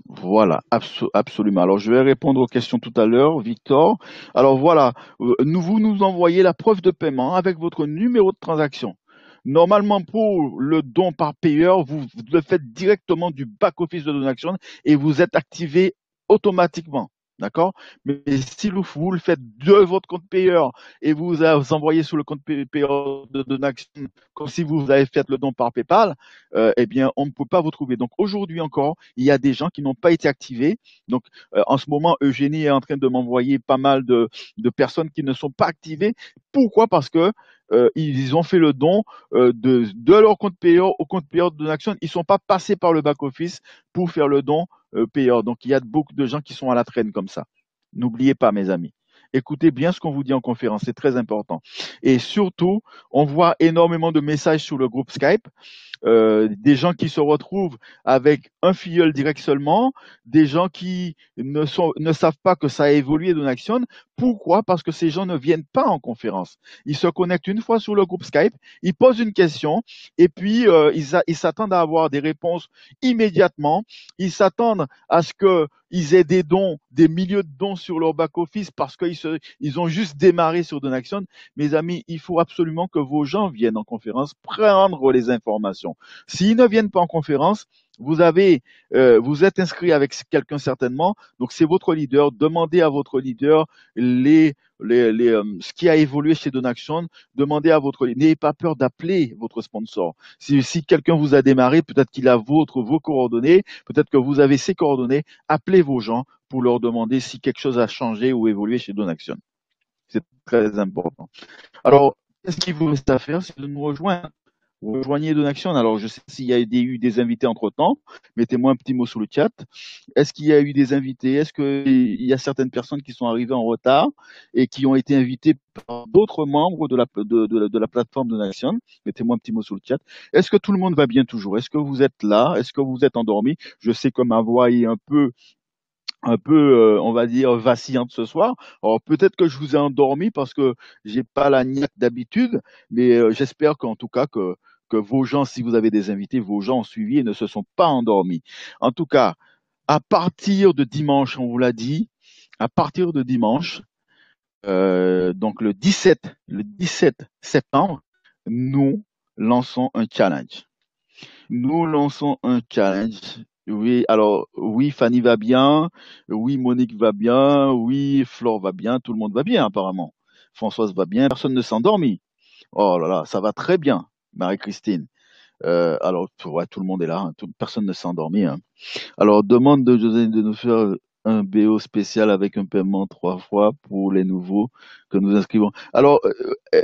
Voilà, absolument. Alors, je vais répondre aux questions tout à l'heure, Victor. Alors, voilà, vous nous envoyez la preuve de paiement avec votre numéro de transaction. Normalement, pour le don par payeur, vous le faites directement du back-office de Donaction et vous êtes activé automatiquement. D'accord? Mais si vous le faites de votre compte payeur et vous envoyez sur le compte payeur de Donaction comme si vous avez fait le don par PayPal, eh bien, on ne peut pas vous trouver. Donc aujourd'hui encore, il y a des gens qui n'ont pas été activés. Donc en ce moment, Eugénie est en train de m'envoyer pas mal de personnes qui ne sont pas activées. Pourquoi? Parce que ils ont fait le don de leur compte payeur au compte payeur de Naxxion. Ils ne sont pas passés par le back-office pour faire le don payeur. Donc il y a beaucoup de gens qui sont à la traîne comme ça. N'oubliez pas, mes amis. Écoutez bien ce qu'on vous dit en conférence, c'est très important. Et surtout, on voit énormément de messages sur le groupe Skype, des gens qui se retrouvent avec un filleul direct seulement, des gens qui ne savent pas que ça a évolué dans Action. Pourquoi? Parce que ces gens ne viennent pas en conférence. Ils se connectent une fois sur le groupe Skype, ils posent une question et puis ils s'attendent à avoir des réponses immédiatement. Ils s'attendent à ce qu'ils aient des dons, des milliers de dons sur leur back-office parce qu'ils ont juste démarré sur Donaction. Mes amis, il faut absolument que vos gens viennent en conférence prendre les informations. S'ils ne viennent pas en conférence, vous êtes inscrit avec quelqu'un certainement, donc c'est votre leader. Demandez à votre leader ce qui a évolué chez Donaction. Demandez à votre leader. N'ayez pas peur d'appeler votre sponsor. Si quelqu'un vous a démarré, peut-être qu'il a vos coordonnées, peut-être que vous avez ses coordonnées. Appelez vos gens pour leur demander si quelque chose a changé ou évolué chez Donaction. C'est très important. Alors, qu'est-ce qu'il vous reste à faire? C'est de nous rejoindre. Vous rejoignez Donaction. Alors, je sais s'il y a eu des invités entre-temps. Mettez-moi un petit mot sous le chat. Est-ce qu'il y a eu des invités? Est-ce qu'il y a certaines personnes qui sont arrivées en retard et qui ont été invitées par d'autres membres de la plateforme Donaction? Mettez-moi un petit mot sous le chat. Est-ce que tout le monde va bien toujours? Est-ce que vous êtes là? Est-ce que vous êtes endormi? Je sais que ma voix est un peu, on va dire, vacillante ce soir. Alors peut-être que je vous ai endormi parce que j'ai pas la niaque d'habitude, mais j'espère qu'en tout cas que vos gens, si vous avez des invités, vos gens ont suivi et ne se sont pas endormis. En tout cas, à partir de dimanche, on vous l'a dit, à partir de dimanche, donc le 17 septembre, nous lançons un challenge. Nous lançons un challenge Oui, alors, oui, Fanny va bien, oui, Monique va bien, oui, Flore va bien, tout le monde va bien, apparemment. Françoise va bien, personne ne s'est endormi. Oh là là, ça va très bien, Marie-Christine. Alors, ouais, tout le monde est là, hein, personne ne s'est endormi, hein. Alors, demande de José de nous faire un BO spécial avec un paiement 3 fois pour les nouveaux que nous inscrivons. Alors,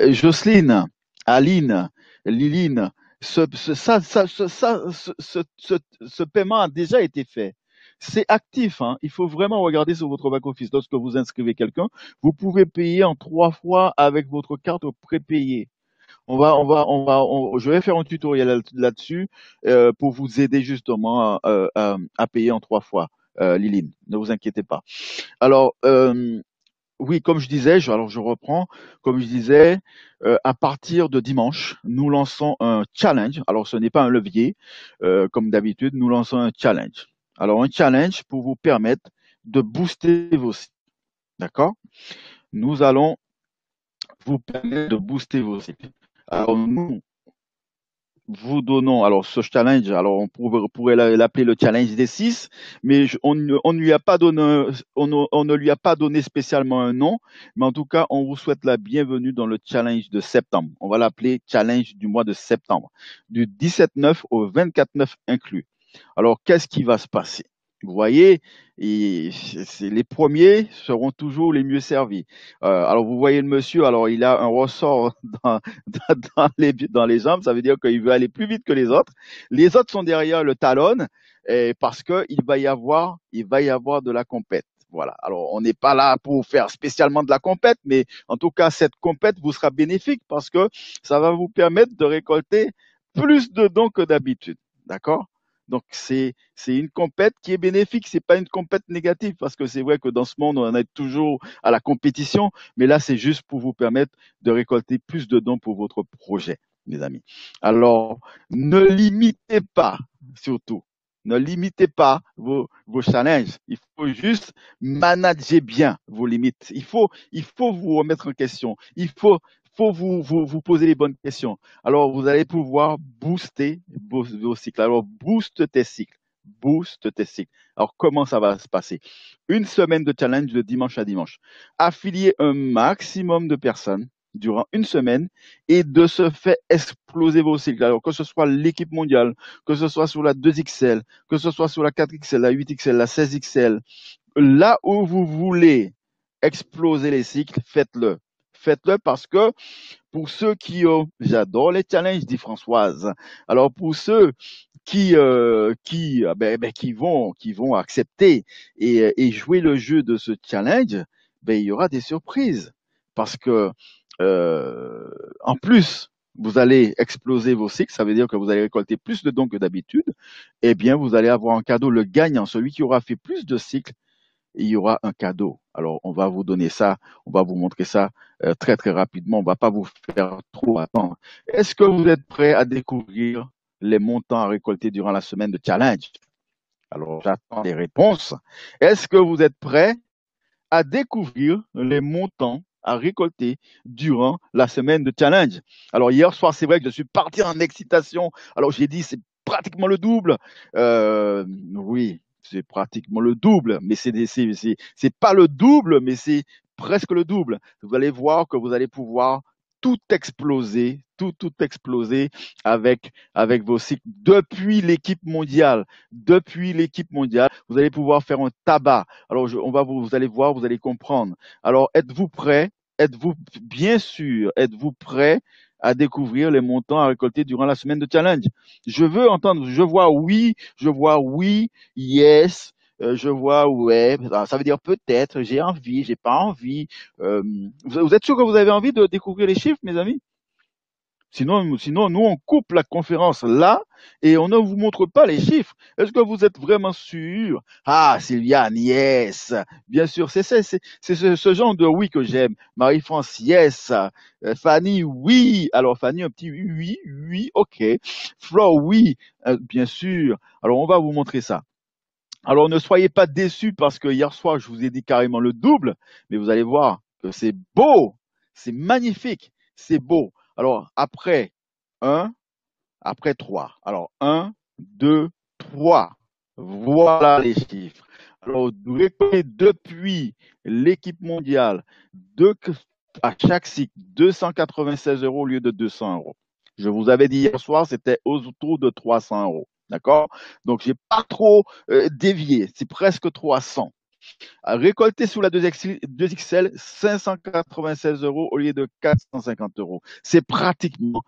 Jocelyne, Aline, Liline, ce paiement a déjà été fait. C'est actif, hein. Il faut vraiment regarder sur votre back-office. Lorsque vous inscrivez quelqu'un, vous pouvez payer en 3 fois avec votre carte prépayée. Je vais faire un tutoriel là-dessus pour vous aider justement à payer en 3 fois, Liline. Ne vous inquiétez pas. Alors, oui, comme je disais, alors je reprends, comme je disais, à partir de dimanche, nous lançons un challenge. Alors, ce n'est pas un levier, comme d'habitude, nous lançons un challenge. Alors, un challenge pour vous permettre de booster vos sites. D'accord? Nous allons vous permettre de booster vos sites. Alors, nous, vous donnons alors ce challenge, alors pourrait l'appeler le challenge des 6, mais on ne lui a pas donné, on ne lui a pas donné spécialement un nom, mais en tout cas, on vous souhaite la bienvenue dans le challenge de septembre. On va l'appeler challenge du mois de septembre, du 17-9 au 24-9 inclus. Alors, qu'est-ce qui va se passer? Vous voyez, les premiers seront toujours les mieux servis. Alors, vous voyez le monsieur, alors il a un ressort dans les jambes, ça veut dire qu'il veut aller plus vite que les autres. Les autres sont derrière le talon parce qu'il va y avoir de la compète. Voilà. Alors, on n'est pas là pour faire spécialement de la compète, mais en tout cas, cette compète vous sera bénéfique parce que ça va vous permettre de récolter plus de dons que d'habitude. D'accord? Donc, c'est une compète qui est bénéfique, c'est pas une compète négative parce que c'est vrai que dans ce monde, on en est toujours à la compétition, mais là, c'est juste pour vous permettre de récolter plus de dons pour votre projet, mes amis. Alors, ne limitez pas, surtout, ne limitez pas vos challenges. Il faut juste manager bien vos limites. Il faut vous remettre en question. Il faut vous poser les bonnes questions. Alors, vous allez pouvoir booster vos cycles. Alors, booste tes cycles. Booste tes cycles. Alors, comment ça va se passer? Une semaine de challenge de dimanche à dimanche. Affilier un maximum de personnes durant une semaine et de ce fait exploser vos cycles. Alors, que ce soit l'équipe mondiale, que ce soit sur la 2XL, que ce soit sur la 4XL, la 8XL, la 16XL, là où vous voulez exploser les cycles, faites-le. Faites-le parce que pour ceux j'adore les challenges, dit Françoise. Alors pour ceux qui vont accepter et jouer le jeu de ce challenge, il y aura des surprises parce que euh, en plus vous allez exploser vos cycles, ça veut dire que vous allez récolter plus de dons que d'habitude. Eh bien, vous allez avoir en cadeau le gagnant, celui qui aura fait plus de cycles il y aura un cadeau. Alors, on va vous donner ça, on va vous montrer ça très très rapidement. On va pas vous faire trop attendre. Est-ce que vous êtes prêts à découvrir les montants à récolter durant la semaine de challenge? Alors, j'attends les réponses. Est-ce que vous êtes prêts à découvrir les montants à récolter durant la semaine de challenge? Alors, hier soir, c'est vrai que je suis parti en excitation. Alors, j'ai dit, c'est pratiquement le double. Oui, c'est pratiquement le double, mais c'est pas le double, mais c'est presque le double. Vous allez voir que vous allez pouvoir tout exploser avec vos cycles depuis l'équipe mondiale. Depuis l'équipe mondiale, vous allez pouvoir faire un tabac. Alors, vous allez voir, vous allez comprendre. Alors, êtes-vous prêts? Êtes-vous bien sûr? Êtes-vous prêts à découvrir les montants à récolter durant la semaine de challenge? Je veux entendre, je vois oui, yes, je vois ouais. Ça veut dire peut-être, j'ai envie, j'ai pas envie. Euh, vous êtes sûr que vous avez envie de découvrir les chiffres, mes amis? Sinon, nous, on coupe la conférence là et on ne vous montre pas les chiffres. Est-ce que vous êtes vraiment sûr? Ah, Sylviane, yes. Bien sûr, c'est ce genre de oui que j'aime. Marie-France, yes. Fanny, oui. Alors, Fanny, un petit oui, oui, oui, ok. Flo, oui, bien sûr. Alors, on va vous montrer ça. Alors, ne soyez pas déçus parce que hier soir, je vous ai dit carrément le double, mais vous allez voir que c'est beau, c'est magnifique, c'est beau. Alors, après un, après 3. Alors, un, 2, 3. Voilà les chiffres. Alors, récolter depuis l'équipe mondiale de, à chaque cycle 296 euros au lieu de 200 euros. Je vous avais dit hier soir, c'était autour de 300 euros. D'accord? Donc, j'ai pas trop dévié. C'est presque 300. Récolter sous la 2XL, 596 euros au lieu de 450 euros. C'est pratiquement,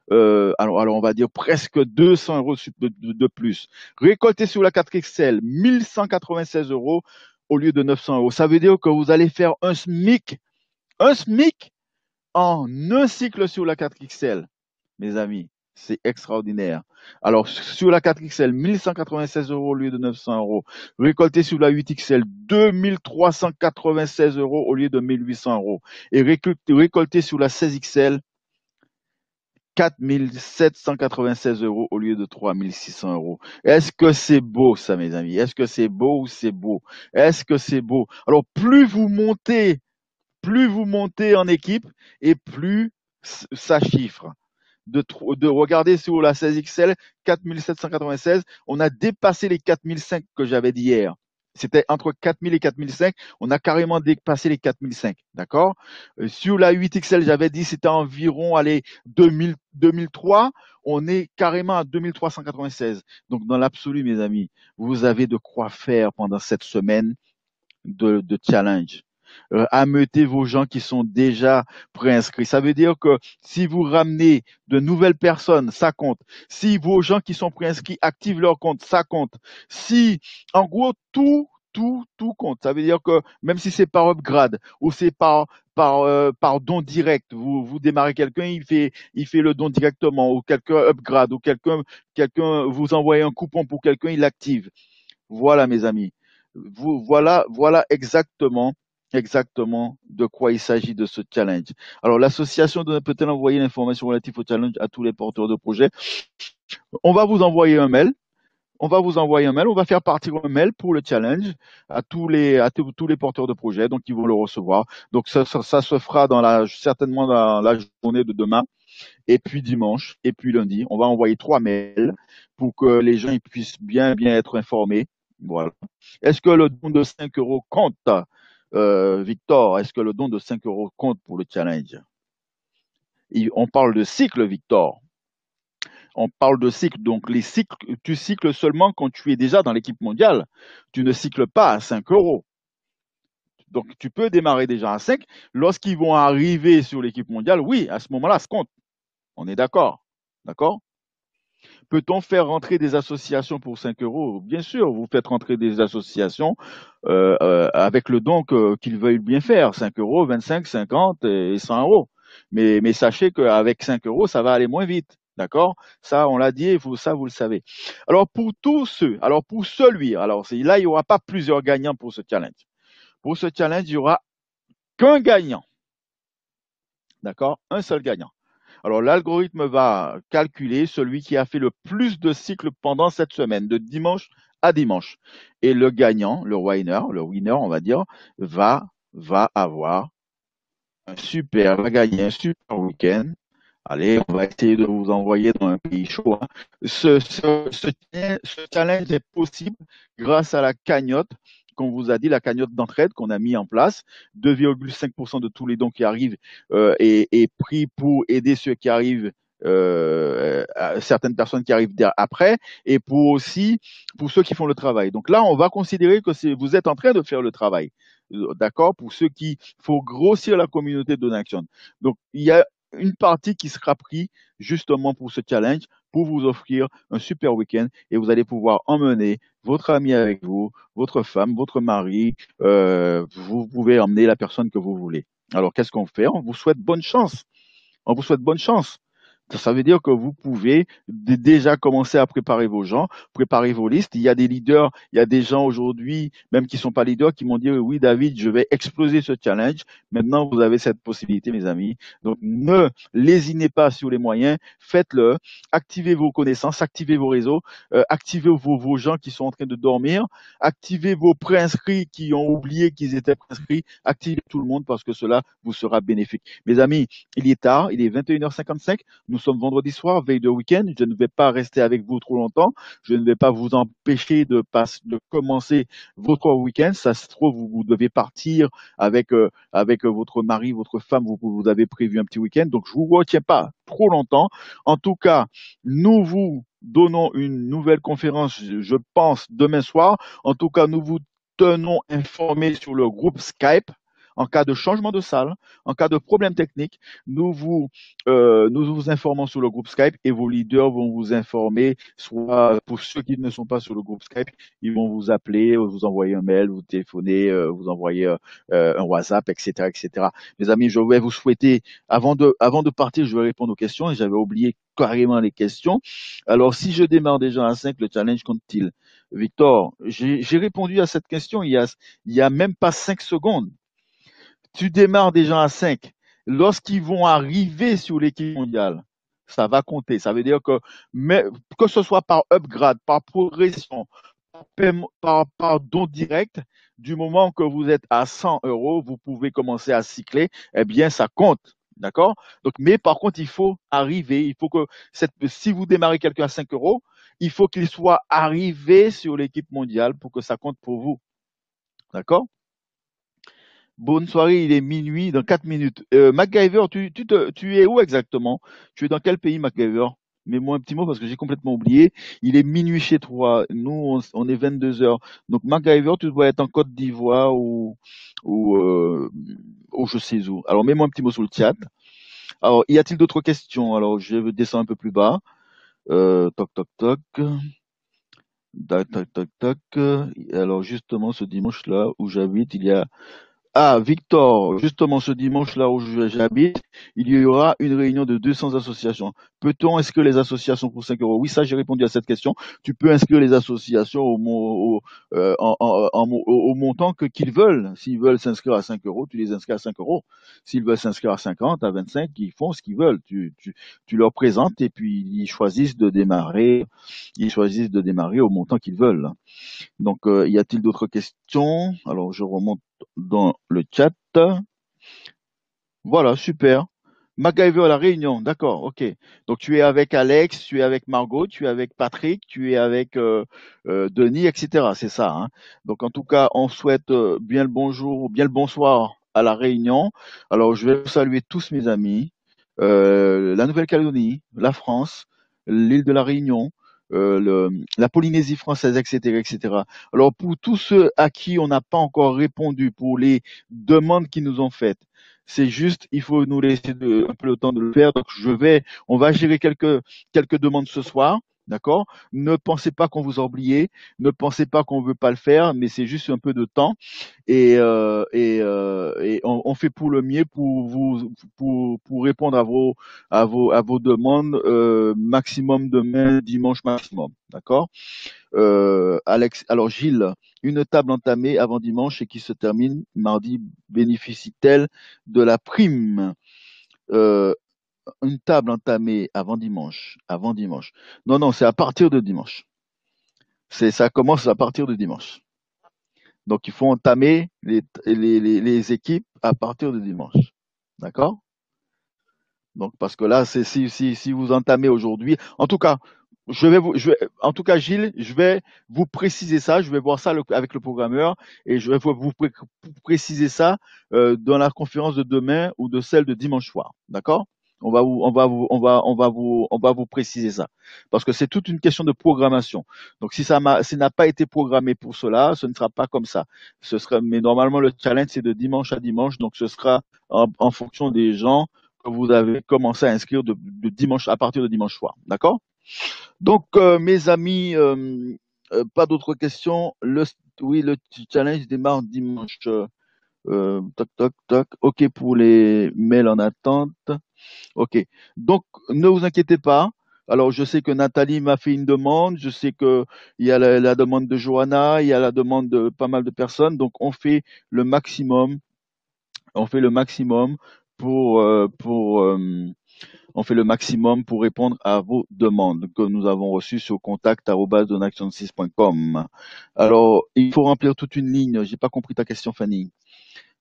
alors on va dire presque 200 euros de plus. Récolter sous la 4XL, 1196 euros au lieu de 900 euros. Ça veut dire que vous allez faire un SMIC en un cycle sur la 4XL, mes amis. C'est extraordinaire. Alors, sur la 4XL, 1196 euros au lieu de 900 euros. Récolté sur la 8XL, 2396 euros au lieu de 1800 euros. Et récolté sur la 16XL, 4796 euros au lieu de 3600 euros. Est-ce que c'est beau, ça, mes amis? Est-ce que c'est beau ou c'est beau? Est-ce que c'est beau? Alors, plus vous montez en équipe et plus ça chiffre. De regarder sur la 16XL, 4796, on a dépassé les 4005 que j'avais dit hier. C'était entre 4000 et 4005, on a carrément dépassé les 4005, d'accord? Sur la 8XL, j'avais dit c'était environ, allez, 2000, 2003, on est carrément à 2396. Donc, dans l'absolu, mes amis, vous avez de quoi faire pendant cette semaine de challenge. Ameutez vos gens qui sont déjà préinscrits. Ça veut dire que si vous ramenez de nouvelles personnes, ça compte. Si vos gens qui sont préinscrits activent leur compte, ça compte. Si, en gros, tout compte. Ça veut dire que même si c'est par upgrade ou c'est par don direct, vous démarrez quelqu'un, il fait le don directement, ou quelqu'un upgrade, ou quelqu'un vous envoie un coupon pour quelqu'un, il l'active. Voilà, mes amis. Voilà exactement de quoi il s'agit de ce challenge. Alors, l'association peut-elle envoyer l'information relative au challenge à tous les porteurs de projets? On va vous envoyer un mail. On va vous envoyer un mail. On va faire partir un mail pour le challenge tous les porteurs de projets. Donc, ils vont le recevoir. Donc, ça se fera certainement dans la journée de demain, et puis dimanche, et puis lundi. On va envoyer 3 mails pour que les gens ils puissent bien être informés. Voilà. Est-ce que le don de 5 euros compte, Victor? Est-ce que le don de 5 euros compte pour le challenge? On parle de cycle, Victor. On parle de cycle. Donc, les cycles, tu cycles seulement quand tu es déjà dans l'équipe mondiale. Tu ne cycles pas à 5 euros. Donc, tu peux démarrer déjà à 5. Lorsqu'ils vont arriver sur l'équipe mondiale, oui, à ce moment-là, ça compte. On est d'accord. D'accord? Peut-on faire rentrer des associations pour 5 euros? Bien sûr, vous faites rentrer des associations avec le don qu'ils veuillent bien faire, 5 euros, 25, 50 et 100 euros. Mais sachez qu'avec 5 euros, ça va aller moins vite. D'accord? Ça, on l'a dit, et ça, vous le savez. Alors, pour celui, alors là, il n'y aura pas plusieurs gagnants pour ce challenge. Pour ce challenge, il n'y aura qu'un gagnant. D'accord? Un seul gagnant. Alors, l'algorithme va calculer celui qui a fait le plus de cycles pendant cette semaine, de dimanche à dimanche. Et le gagnant, le winner, on va dire, va avoir va gagner un super week-end. Allez, on va essayer de vous envoyer dans un pays chaud, hein. Ce challenge est possible grâce à la cagnotte qu'on vous a dit, la cagnotte d'entraide qu'on a mis en place. 2,5% de tous les dons qui arrivent est pris pour aider ceux qui arrivent, certaines personnes qui arrivent après, et pour ceux qui font le travail. Donc là, on va considérer que vous êtes en train de faire le travail. D'accord? Pour ceux qui faut grossir la communauté de Donaction. Donc, il y a une partie qui sera prise justement pour ce challenge, pour vous offrir un super week-end, et vous allez pouvoir emmener votre ami avec vous, votre femme, votre mari, vous pouvez emmener la personne que vous voulez. Alors, qu'est-ce qu'on fait? On vous souhaite bonne chance. On vous souhaite bonne chance. Ça veut dire que vous pouvez déjà commencer à préparer vos gens, préparer vos listes. Il y a des leaders, il y a des gens aujourd'hui, même qui ne sont pas leaders, qui m'ont dit oui, David, je vais exploser ce challenge. Maintenant, vous avez cette possibilité, mes amis. Donc, ne lésinez pas sur les moyens, faites-le, activez vos connaissances, activez vos réseaux, activez vos gens qui sont en train de dormir, activez vos préinscrits qui ont oublié qu'ils étaient préinscrits, activez tout le monde parce que cela vous sera bénéfique. Mes amis, il est tard, il est 21h55. Nous sommes vendredi soir, veille de week-end. Je ne vais pas rester avec vous trop longtemps. Je ne vais pas vous empêcher de commencer votre week-end. Ça se trouve, vous devez partir avec votre mari, votre femme. Vous avez prévu un petit week-end. Donc, je vous retiens pas trop longtemps. En tout cas, nous vous donnons une nouvelle conférence, je pense, demain soir. En tout cas, nous vous tenons informés sur le groupe Skype. En cas de changement de salle, en cas de problème technique, nous vous informons sur le groupe Skype et vos leaders vont vous informer, soit pour ceux qui ne sont pas sur le groupe Skype, ils vont vous appeler, vous envoyer un mail, vous téléphoner, vous envoyer un WhatsApp, etc., etc. Mes amis, je vais vous souhaiter, avant de partir, je vais répondre aux questions et j'avais oublié carrément les questions. Alors, si je démarre déjà à 5, le challenge compte-t-il? Victor, j'ai répondu à cette question il y a même pas 5 secondes. Tu démarres déjà à 5. Lorsqu'ils vont arriver sur l'équipe mondiale, ça va compter. Ça veut dire que ce soit par upgrade, par progression, par don direct, du moment que vous êtes à 100 euros, vous pouvez commencer à cycler, eh bien, ça compte. D'accord? Donc, mais par contre, il faut arriver. Il faut que si vous démarrez quelqu'un à 5 euros, il faut qu'il soit arrivé sur l'équipe mondiale pour que ça compte pour vous. D'accord? Bonne soirée, il est minuit dans 4 minutes. MacGyver, tu es où exactement? Tu es dans quel pays, MacGyver? Mets-moi un petit mot parce que j'ai complètement oublié. Il est minuit chez toi. Nous, on est 22 heures. Donc, MacGyver, tu dois être en Côte d'Ivoire ou, ou je sais où. Alors, mets-moi un petit mot sur le chat. Alors, y a-t-il d'autres questions? Alors, je descends un peu plus bas. Toc, toc, toc. Tac, tac, tac, tac. Alors, justement, ce dimanche-là où j'habite, il y a Victor, justement ce dimanche là où j'habite, il y aura une réunion de 200 associations. Peut-on inscrire les associations pour 5 euros? Oui, ça j'ai répondu à cette question. Tu peux inscrire les associations au montant qu'ils veulent. S'ils veulent s'inscrire à 5 euros, tu les inscris à 5 euros. S'ils veulent s'inscrire à 50, à 25, ils font ce qu'ils veulent. Tu leur présentes et puis ils choisissent de démarrer. Ils choisissent de démarrer au montant qu'ils veulent. Donc, y a-t-il d'autres questions? Alors, je remonte dans le chat. Voilà, super. MacGyver à la Réunion, d'accord, ok. Donc, tu es avec Alex, tu es avec Margot, tu es avec Patrick, tu es avec Denis, etc. C'est ça, hein. Donc, en tout cas, on souhaite bien le bonjour, bien le bonsoir à la Réunion. Alors, je vais saluer tous mes amis. La Nouvelle-Calédonie, la France, l'île de la Réunion, la Polynésie française, etc., etc. Alors, pour tous ceux à qui on n'a pas encore répondu pour les demandes qu'ils nous ont faites, c'est juste, il faut nous laisser un peu le temps de le faire. Donc, on va gérer quelques demandes ce soir. D'accord? Ne pensez pas qu'on vous a oublié. Ne pensez pas qu'on veut pas le faire, mais c'est juste un peu de temps. Et on fait pour le mieux pour répondre à vos demandes maximum demain, dimanche maximum. D'accord? Alex, alors Gilles, une table entamée avant dimanche et qui se termine mardi bénéficie-t-elle de la prime? Euh, une table entamée avant dimanche, avant dimanche. Non, non, c'est à partir de dimanche. Ça commence à partir de dimanche. Donc, il faut entamer les équipes à partir de dimanche. D'accord? Donc, parce que là, si vous entamez aujourd'hui, en tout cas, en tout cas, Gilles, je vais vous préciser ça. Je vais voir ça avec le programmeur et je vais vous préciser ça dans la conférence de demain ou de celle de dimanche soir. D'accord? On va vous préciser ça parce que c'est toute une question de programmation. Donc, s'il n'a pas été programmé pour cela, ce ne sera pas comme ça. Mais normalement, le challenge, c'est de dimanche à dimanche. Donc, ce sera en fonction des gens que vous avez commencé à inscrire de dimanche, à partir de dimanche soir. D'accord? Donc, mes amis, pas d'autres questions. Oui, le challenge démarre dimanche. Toc, toc, toc. OK pour les mails en attente. OK. Donc, ne vous inquiétez pas. Alors, je sais que Nathalie m'a fait une demande. Je sais que il y a la demande de Johanna, il y a la demande de pas mal de personnes. Donc, on fait le maximum. On fait le maximum pour, euh, pour, euh, on fait le maximum pour répondre à vos demandes que nous avons reçues sur contact@donaction6.com. Alors, il faut remplir toute une ligne. J'ai pas compris ta question, Fanny.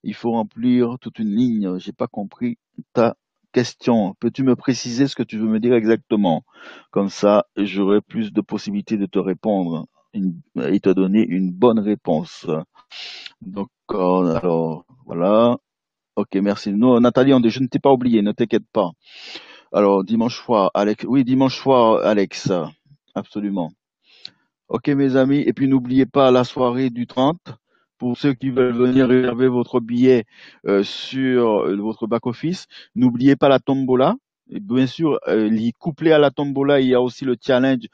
Il faut remplir toute une ligne. J'ai pas compris ta question. Peux-tu me préciser ce que tu veux me dire exactement? Comme ça, j'aurai plus de possibilités de te répondre et te donner une bonne réponse. Donc, alors, voilà. Ok, merci. Non, Nathalie, je ne t'ai pas oublié, ne t'inquiète pas. Alors, dimanche soir, Alex. Oui, dimanche soir, Alex. Absolument. Ok, mes amis. Et puis, n'oubliez pas la soirée du 30. Pour ceux qui veulent venir réserver votre billet sur votre back-office, n'oubliez pas la tombola. Et bien sûr, couplé à la tombola, il y a aussi le challenge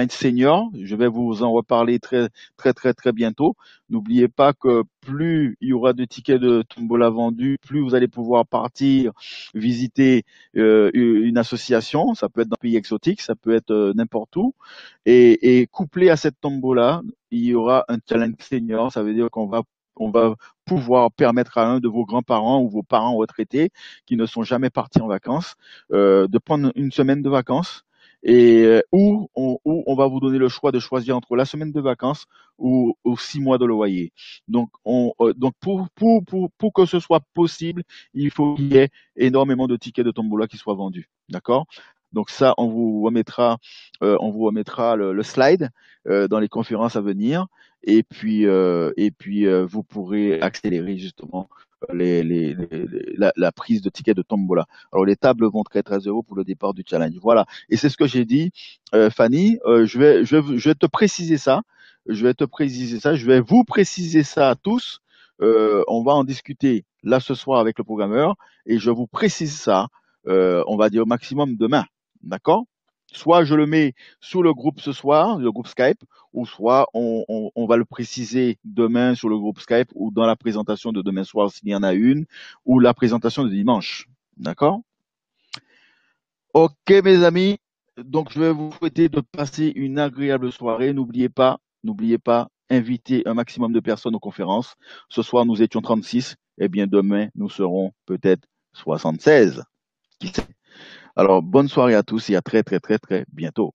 senior. Je vais vous en reparler très, très, très, très bientôt. N'oubliez pas que plus il y aura de tickets de tombola vendus, plus vous allez pouvoir partir visiter une association. Ça peut être dans un pays exotique, ça peut être n'importe où. Et couplé à cette tombola, il y aura un challenge senior. Ça veut dire qu'on va pouvoir permettre à un de vos grands-parents ou vos parents retraités qui ne sont jamais partis en vacances de prendre une semaine de vacances et où on va vous donner le choix de choisir entre la semaine de vacances ou 6 mois de loyer. Donc pour que ce soit possible, il faut qu'il y ait énormément de tickets de tombola qui soient vendus. D'accord? Donc ça, on vous remettra le slide dans les conférences à venir, et puis vous pourrez accélérer justement la prise de tickets de tombola. Alors les tables vont être à 0 pour le départ du challenge. Voilà. Et c'est ce que j'ai dit, Fanny. Je vais te préciser ça. Je vais vous préciser ça à tous. On va en discuter là ce soir avec le programmeur et je vous précise ça. On va dire au maximum demain. D'accord? Soit je le mets sous le groupe ce soir, le groupe Skype, ou soit on va le préciser demain sur le groupe Skype ou dans la présentation de demain soir s'il y en a une, ou la présentation de dimanche. D'accord? Ok, mes amis. Donc, je vais vous souhaiter de passer une agréable soirée. N'oubliez pas, invitez un maximum de personnes aux conférences. Ce soir, nous étions 36. Eh bien, demain, nous serons peut-être 76. Qui sait? Alors, bonne soirée à tous et à très, très, très, très bientôt.